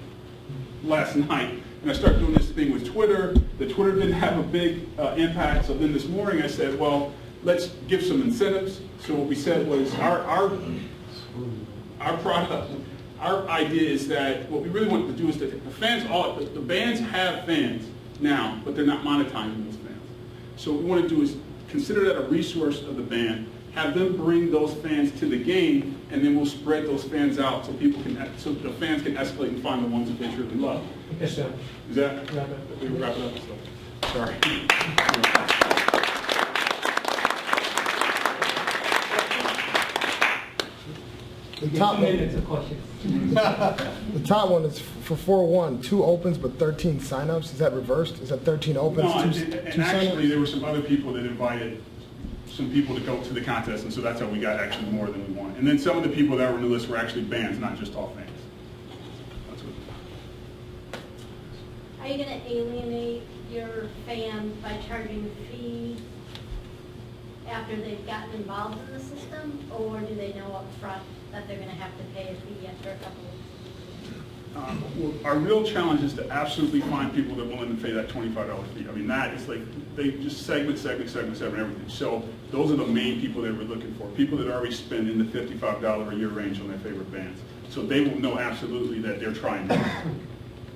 last night. And I started doing this thing with Twitter. The Twitter didn't have a big impact. So then this morning I said, well, let's give some incentives. So what we said was our product. Our idea is that what we really want to do is that the bands have fans now, but they're not monetizing those fans. So what we want to do is consider that a resource of the band, have them bring those fans to the game, and then we'll spread those fans out so the fans can escalate and find the ones that they truly love. Yes, sir. Is that? We wrap it up. So, sorry. The top one is for 4-1, 2 opens but 13 signups. Is that reversed? Is that 13 opens, No, two and actually there were some other people that invited some people to go to the contest, and so that's how we got actually more than we wanted. And then some of the people that were on the list were actually bands, not just all fans. That's what. Are you going to alienate your fans by charging a fee after they've gotten involved in the system, or do they know up front that they're going to have to pay a fee after a couple of weeks? Well, our real challenge is to absolutely find people that are willing to pay that $25 fee. I mean, that is like, they just segment everything. So those are the main people that we're looking for, people that already spend in the $55 a year range on their favorite bands. So they will know absolutely that they're trying to.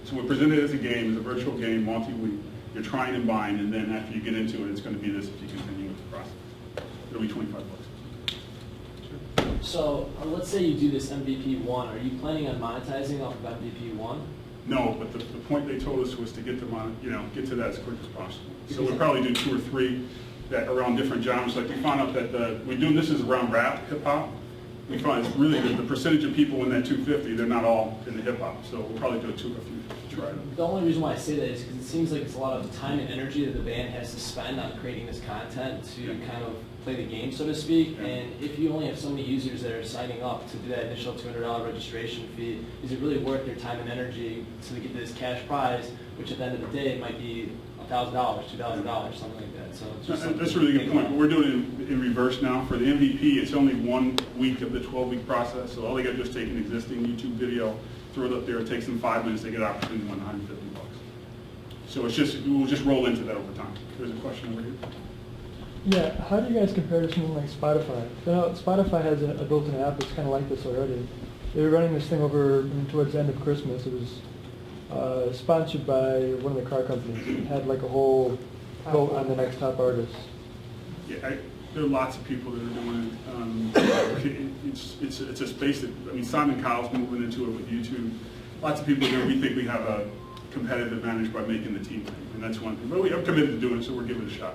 So we're presented as a game, as a virtual game, multi-week. You're trying and buying, and then after you get into it, it's going to be this if you continue with the process. It'll be $25. So let's say you do this MVP 1. Are you planning on monetizing off of MVP 1? No, but the point they told us was to get to that as quick as possible. So we'll probably do 2 or 3 that are around different genres. Like we found out that this is around rap, hip hop. We find it's really the percentage of people in that 250, they're not all in the hip hop. So we'll probably do a few to try them. The only reason why I say that is because it seems like it's a lot of time and energy that the band has to spend on creating this content to kind of play the game, so to speak. Yeah. And if you only have so many users that are signing up to do that initial $200 registration fee, is it really worth their time and energy to get this cash prize, which at the end of the day might be $1,000, $2,000, something like that. So it's just that's a really good point. But we're doing it in reverse now. For the MVP, it's only 1 week of the 12-week process. So all they got to do is take an existing YouTube video, throw it up there. It takes them 5 minutes. They get an opportunity to win $150. So we'll just roll into that over time. There's a question over here. Yeah, how do you guys compare to something like Spotify? You know, Spotify has a built-in app that's kind of like this already. They were running this thing over towards the end of Christmas. It was sponsored by one of the car companies. It had like a whole vote on the next top artist. Yeah, there are lots of people that are doing it. It's a space that, I mean, Simon Cowell's moving into it with YouTube. Lots of people there. We think we have a competitive advantage by making the team thing, and that's one thing. But I'm committed to doing it, so we're giving it a shot.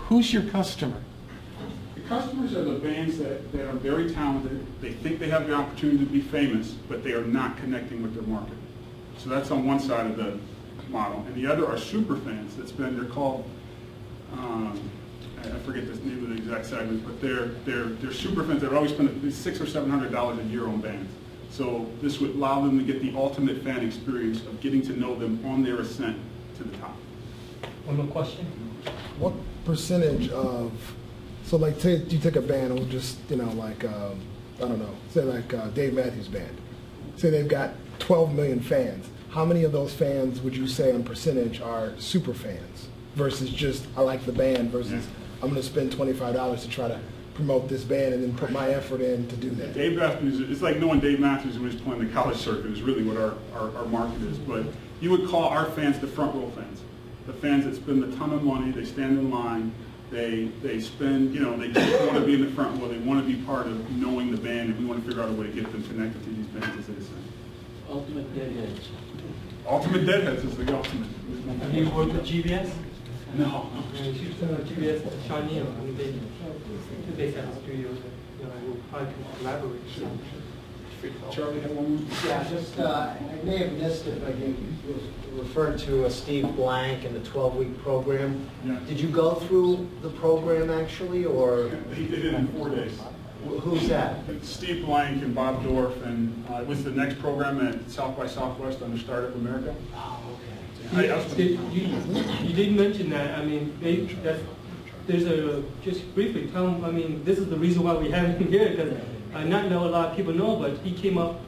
Who's your customer? The customers are the bands that are very talented. They think they have the opportunity to be famous, but they are not connecting with their market. So that's on one side of the model. And the other are super fans. They're called, I forget the name of the exact segment, but they're super fans that are always spending $600 or $700 a year on bands. So this would allow them to get the ultimate fan experience of getting to know them on their ascent to the top. One more question? What percentage of, so like say you take a band and we'll just, like, I don't know, say like Dave Matthews Band. Say they've got 12 million fans. How many of those fans would you say on percentage are super fans versus just, I like the band versus I'm going to spend $25 to try to promote this band and then put my effort in to do that? Dave Matthews, it's like knowing Dave Matthews when he's playing the college circuit is really what our market is. But you would call our fans the front row fans. The fans that spend a ton of money, they stand in line, they spend, they just want to be in the front row, they want to be part of knowing the band, and we want to figure out a way to get them connected to these bands as they sing. Ultimate Deadheads. Ultimate Deadheads is the ultimate. Have you worked with GBS? No. GBS, Johny, they have a studio that we'll probably collaborate. Charlie had one more? Yeah, just, I may have missed it, but you referred to Steve Blank and the 12-week program. Yeah. Did you go through the program actually, or? He did it in 4 days. Who's that? Steve Blank and Bob Dorff, and it was the next program at South by Southwest under Startup America. Oh, okay. You didn't mention that. I mean, just briefly tell them, I mean, this is the reason why we have him here, because not a lot of people know, but he came up,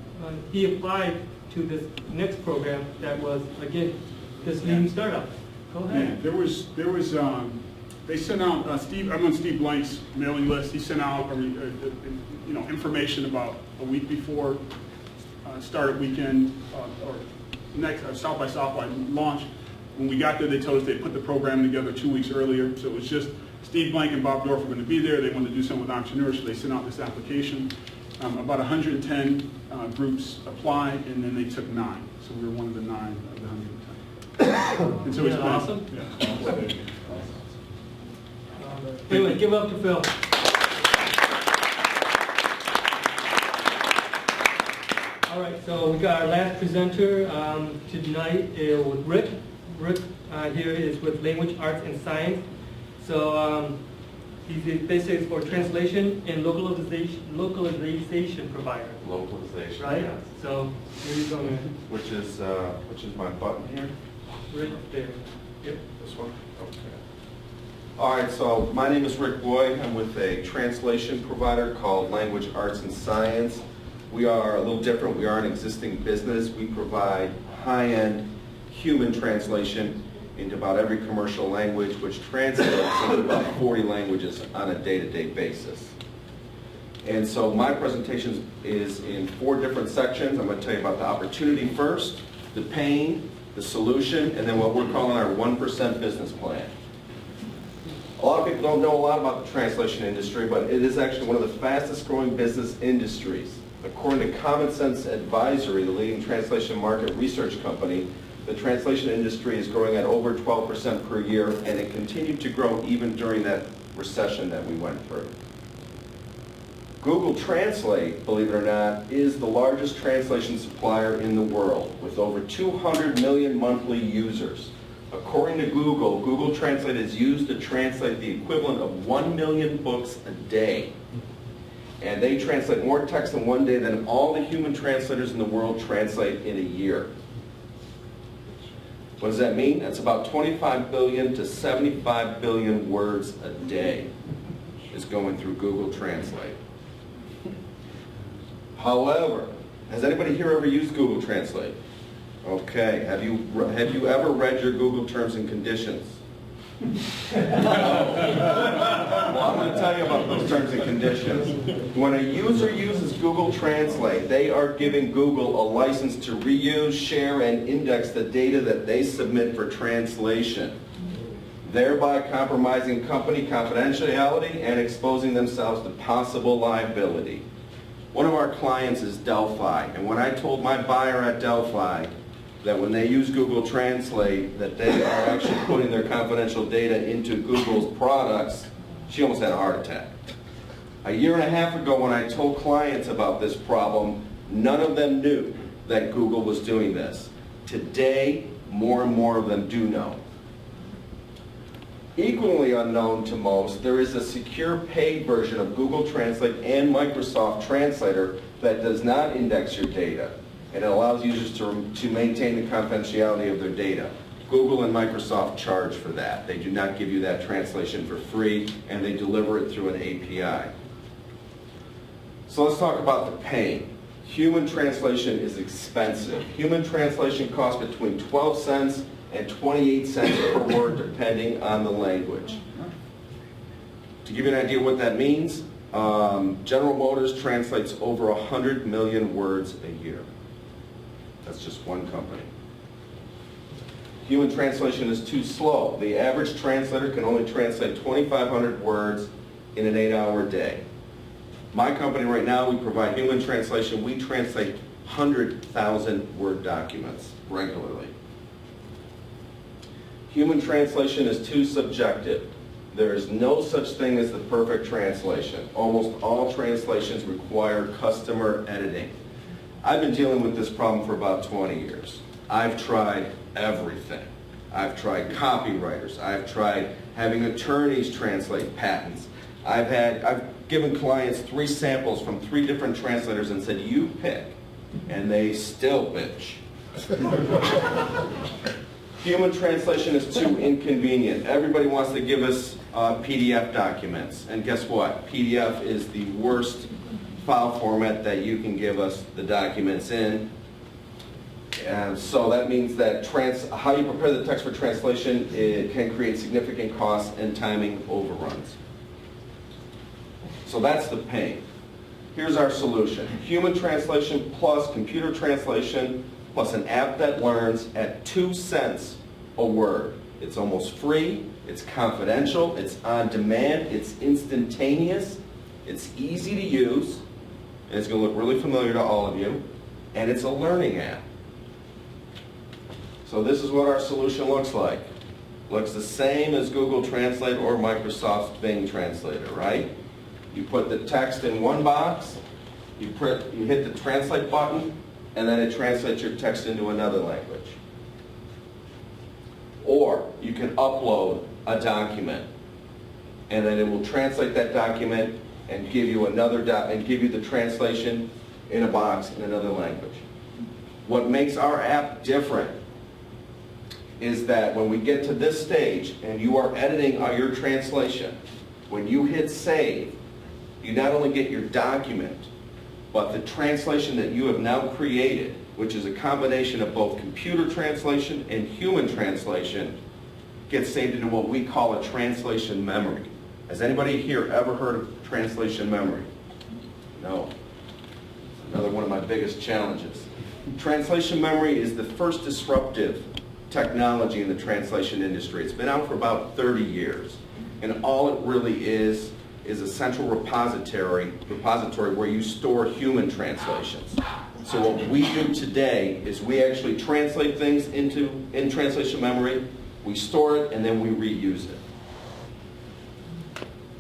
he applied to this next program that was, again, this lean startup. Go ahead. Yeah, there was they sent out, I'm on Steve Blank's mailing list. He sent out information about a week before startup weekend or next South by Southwest launch. When we got there, they told us they put the program together 2 weeks earlier. So it was just Steve Blank and Bob Dorff were going to be there. They wanted to do something with entrepreneurs, so they sent out this application. About 110 groups applied, and then they took 9. So we were one of the 9 of the 110. And so it's awesome. Yeah. Anyway, give it up to Phyl. All right, so we got our last presenter tonight with Rick. Rick here is with Language Arts and Science. So he's basically for translation and localization provider. Localization. Right. Yeah. So here you go, man. Which is my button here. Right there. Yep. This one. Okay. All right, so my name is Rick Boyd. I'm with a translation provider called Language Arts and Science. We are a little different. We are an existing business. We provide high-end human translation into about every commercial language, which translates into about 40 languages on a day-to-day basis. And so my presentation is in 4 different sections. I'm going to tell you about the opportunity first, the pain, the solution, and then what we're calling our 1% business plan. A lot of people don't know a lot about the translation industry, but it is actually one of the fastest growing business industries. According to Common Sense Advisory, the leading translation market research company, the translation industry is growing at over 12% per year, and it continued to grow even during that recession that we went through. Google Translate, believe it or not, is the largest translation supplier in the world, with over 200 million monthly users. According to Google, Google Translate is used to translate the equivalent of 1 million books a day. And they translate more text in one day than all the human translators in the world translate in a year. What does that mean? That's about 25 billion to 75 billion words a day is going through Google Translate. However, has anybody here ever used Google Translate? Okay, have you ever read your Google terms and conditions? Well, I'm going to tell you about those terms and conditions. When a user uses Google Translate, they are giving Google a license to reuse, share, and index the data that they submit for translation, thereby compromising company confidentiality and exposing themselves to possible liability. One of our clients is Delphi, and when I told my buyer at Delphi that when they use Google Translate that they are actually putting their confidential data into Google's products, she almost had a heart attack. A year and a half ago when I told clients about this problem, none of them knew that Google was doing this. Today, more and more of them do know. Equally unknown to most, there is a secure paid version of Google Translate and Microsoft Translator that does not index your data, and it allows users to maintain the confidentiality of their data. Google and Microsoft charge for that. They do not give you that translation for free, and they deliver it through an API. So let's talk about the pain. Human translation is expensive. Human translation costs between 12 cents and 28 cents per word, depending on the language. To give you an idea what that means, General Motors translates over 100 million words a year. That's just one company. Human translation is too slow. The average translator can only translate 2,500 words in an 8-hour day. My company right now, we provide human translation. We translate 100,000 word documents regularly. Human translation is too subjective. There is no such thing as the perfect translation. Almost all translations require customer editing. I've been dealing with this problem for about 20 years. I've tried everything. I've tried copywriters. I've tried having attorneys translate patents. I've given clients 3 samples from 3 different translators and said, you pick, and they still bitch. Human translation is too inconvenient. Everybody wants to give us PDF documents, and guess what? PDF is the worst file format that you can give us the documents in. And so that means that how you prepare the text for translation, it can create significant costs and timing overruns. So that's the pain. Here's our solution. Human translation plus computer translation plus an app that learns at 2 cents a word. It's almost free, it's confidential, it's on demand, it's instantaneous, it's easy to use, and it's going to look really familiar to all of you, and it's a learning app. So this is what our solution looks like. Looks the same as Google Translate or Microsoft's Bing Translator, right? You put the text in one box, you hit the translate button, and then it translates your text into another language. Or you can upload a document, and then it will translate that document and give you the translation in a box in another language. What makes our app different is that when we get to this stage and you are editing your translation, when you hit save, you not only get your document, but the translation that you have now created, which is a combination of both computer translation and human translation, gets saved into what we call a translation memory. Has anybody here ever heard of translation memory? No. Another one of my biggest challenges. Translation memory is the first disruptive technology in the translation industry. It's been out for about 30 years. And all it really is a central repository where you store human translations. So what we do today is we actually translate things in translation memory, we store it, and then we reuse it.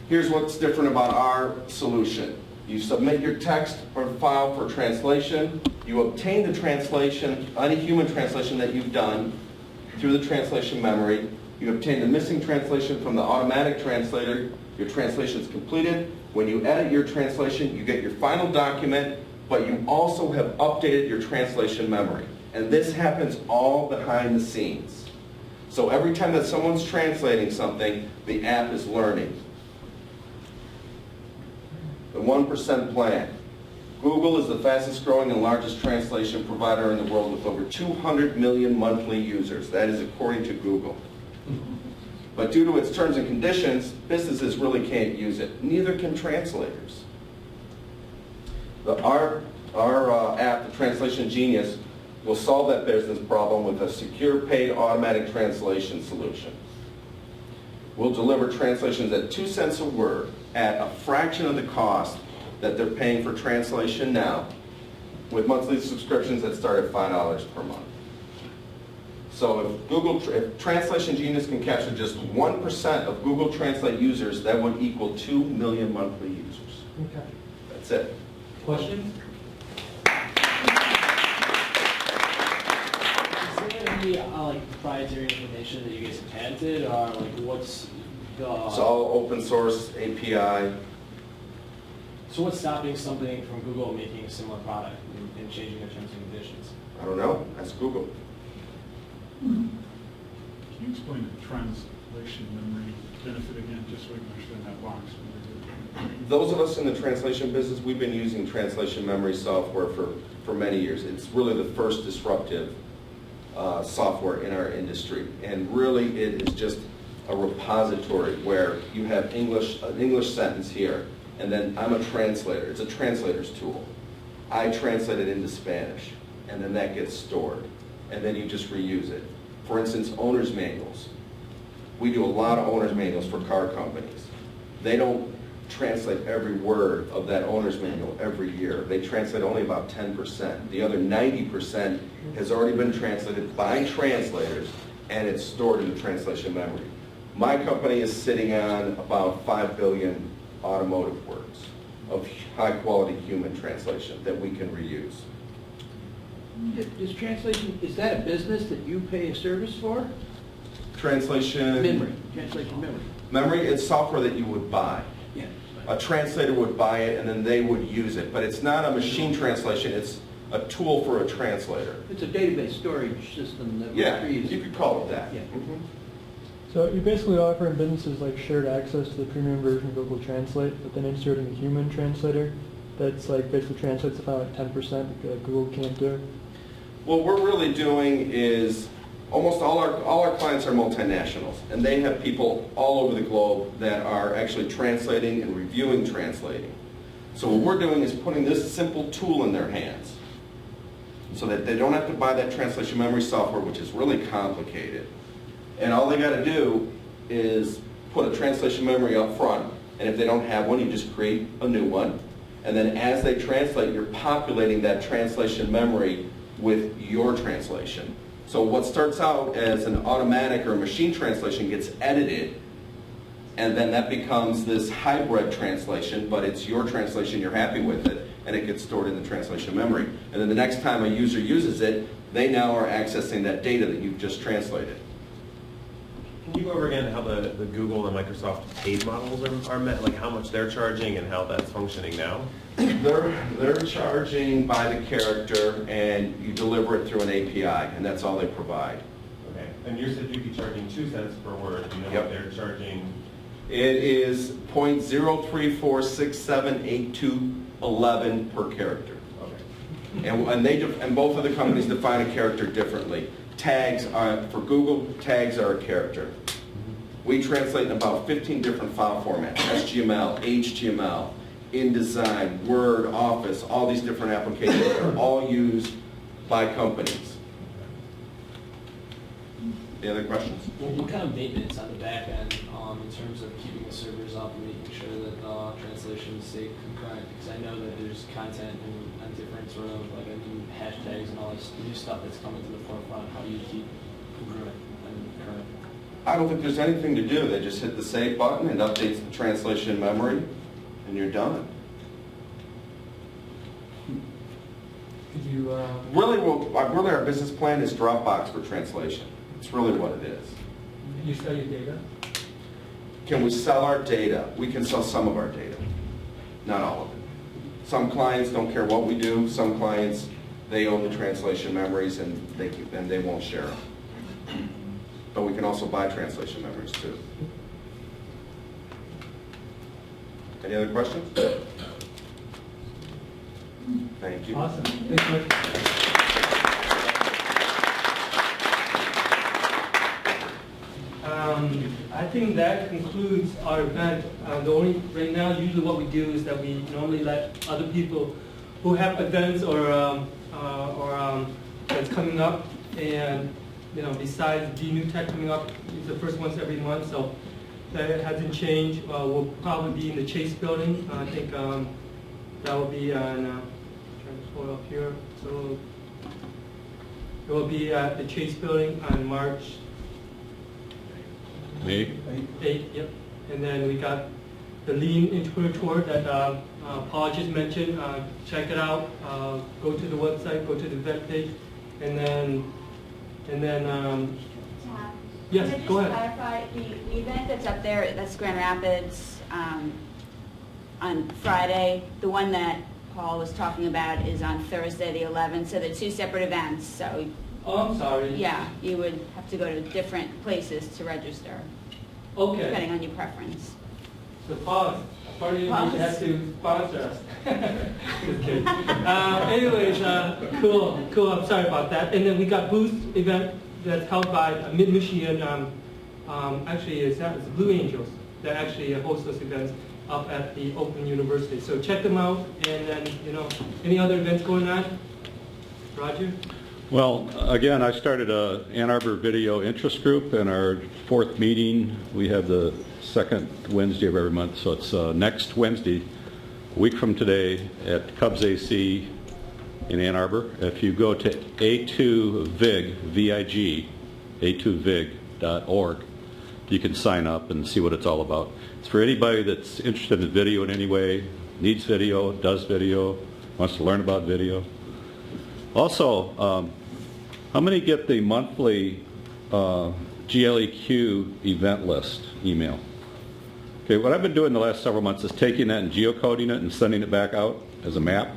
Here's what's different about our solution. You submit your text or file for translation, you obtain the translation, any human translation that you've done through the translation memory, you obtain the missing translation from the automatic translator, your translation is completed. When you edit your translation, you get your final document, but you also have updated your translation memory. And this happens all behind the scenes. So every time that someone's translating something, the app is learning. The 1% plan. Google is the fastest growing and largest translation provider in the world with over 200 million monthly users. That is according to Google. But due to its terms and conditions, businesses really can't use it. Neither can translators. Our app, the Translation Genius, will solve that business problem with a secure, paid, automatic translation solution. We'll deliver translations at 2 cents a word at a fraction of the cost that they're paying for translation now, with monthly subscriptions that start at $5 per month. So if Translation Genius can capture just 1% of Google Translate users, that would equal 2 million monthly users. Okay. That's it. Questions? Is there any like proprietary information that you guys have patented, or like what's the? It's all open source API. So what's stopping something from Google making a similar product and changing their terms and conditions? I don't know. That's Google. Can you explain the translation memory benefit again, just so we can understand that box? Those of us in the translation business, we've been using translation memory software for many years. It's really the first disruptive software in our industry. And really it is just a repository where you have an English sentence here, and then I'm a translator. It's a translator's tool. I translate it into Spanish, and then that gets stored. And then you just reuse it. For instance, owner's manuals. We do a lot of owner's manuals for car companies. They don't translate every word of that owner's manual every year. They translate only about 10%. The other 90% has already been translated by translators, and it's stored in the translation memory. My company is sitting on about 5 billion automotive words of high-quality human translation that we can reuse. Is translation, is that a business that you pay a service for? Translation... Memory, translation memory. Memory, it's software that you would buy. Yeah. A translator would buy it and then they would use it. But it's not a machine translation, it's a tool for a translator. It's a database storage system that Yeah, retrieves. you could call it that. Yeah. So you're basically offering businesses like shared access to the premium version of Google Translate, but then inserting a human translator that's like basically translates the file at 10% that Google can't do. What we're really doing is almost all our clients are multinationals, and they have people all over the globe that are actually translating and reviewing translating. So what we're doing is putting this simple tool in their hands so that they don't have to buy that translation memory software, which is really complicated. And all they got to do is put a translation memory up front, and if they don't have one, you just create a new one. And then as they translate, you're populating that translation memory with your translation. So what starts out as an automatic or machine translation gets edited, and then that becomes this hybrid translation, but it's your translation, you're happy with it, and it gets stored in the translation memory. And then the next time a user uses it, they now are accessing that data that you've just translated. Can you go over again how the Google and Microsoft paid models are met, like how much they're charging and how that's functioning now? They're charging by the character, and you deliver it through an API, and that's all they provide. Okay, and you said you'd be charging 2 cents per word. Do you know what they're charging? It is 0.034678211 per character. Okay. And both of the companies define a character differently. Tags are, for Google, tags are a character. We translate in about 15 different file formats: HTML, HTML, InDesign, Word, Office, all these different applications are all used by companies. Any other questions? What kind of maintenance on the back end in terms of keeping the servers up and making sure that translations stay concurrent? Because I know that there's content and different sort of like new hashtags and all this new stuff that's coming to the forefront. How do you keep congruent and current? I don't think there's anything to do. They just hit the save button, it updates the translation memory, and you're done. Could you, really our business plan is Dropbox for translation. It's really what it is. you sell your data? Can we sell our data? We can sell some of our data, not all of it. Some clients don't care what we do. Some clients, they own the translation memories and they won't share them. But we can also buy translation memories too. Any other questions? Thank you. Awesome. Thank you. I think that concludes our event. Right now, usually what we do is that we normally let other people who have events or that's coming up, and besides DNewTech coming up, it's the first ones every month, so that hasn't changed. We'll probably be in the Chase building. I think that will be on. Trying to pull it up here. So It will be at the Chase Building on March 8th. Yep. And then we got the Lean Intro Tour that Paul just mentioned. Check it out. Go to the website. Go to the event page, and then yes, Can I just go ahead. clarify, the event that's up there, that's Grand Rapids on Friday, the one that Paul was talking about is on Thursday, the 11th, so they're two separate events, so. Oh, I'm sorry. Yeah, you would have to go to different places to register. Okay. Depending on your preference. So pause. PartyLinebr has to sponsor us. Just kidding. Anyways, cool. I'm sorry about that. And then we got Boost event that's held by Mid-Michigan. Actually, it's the Blue Angels that actually host those events up at the Open University. So check them out. And then, any other events going on? Roger? Well, again, I started a Ann Arbor Video Interest Group, and our 4th meeting, we have the 2nd Wednesday of every month, so it's next Wednesday, a week from today, at Cubs AC in Ann Arbor. If you go to A2VIG, V-I-G, A2VIG.org, you can sign up and see what it's all about. It's for anybody that's interested in video in any way, needs video, does video, wants to learn about video. Also, how many get the monthly GLEQ event list email? Okay, what I've been doing the last several months is taking that and geocoding it and sending it back out as a map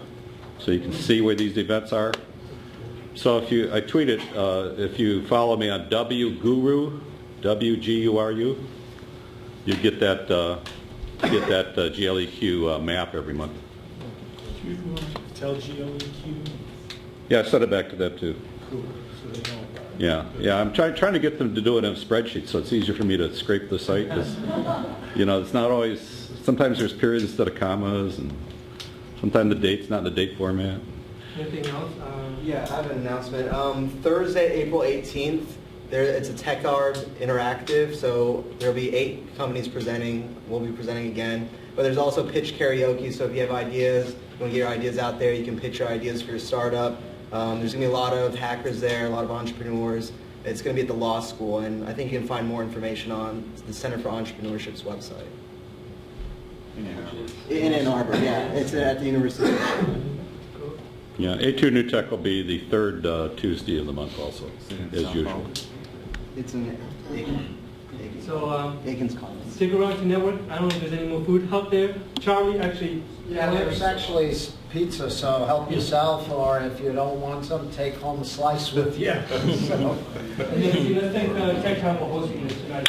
so you can see where these events are. So I tweet it, if you follow me on WGuru, W-G-U-R-U, you get that GLEQ map every month. Tell GLEQ. Yeah, I sent it back to them too. Cool. So they know. Yeah. I'm trying to get them to do it in a spreadsheet, so it's easier for me to scrape the site. It's not always. Sometimes there's periods instead of commas, and sometimes the date's not in the date format. Anything else? Yeah, I have an announcement. Thursday, April 18th, it's a TechTown interactive, so there'll be 8 companies presenting. We'll be presenting again. But there's also pitch karaoke, so if you have ideas, you want to get your ideas out there, you can pitch your ideas for your startup. There's going to be a lot of hackers there, a lot of entrepreneurs. It's going to be at the law school, and I think you can find more information on the Center for Entrepreneurship's website. In Ann Arbor, yeah. It's at the University of Michigan. Yeah, DNewTech will be the 3rd Tuesday of the month also, as usual. It's in Aiken. So Aiken's Commons. stick around to network. I don't know if there's any more food out there. Charlie, actually. Yeah, there's actually pizza, so help yourself, or if you don't want some, take home a slice with you. So. And then let's thank TechTown for hosting this tonight.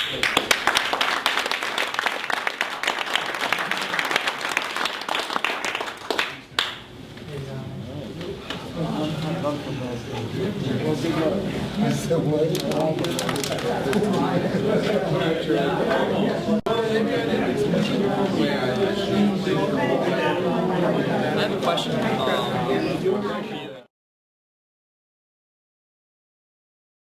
I have a question.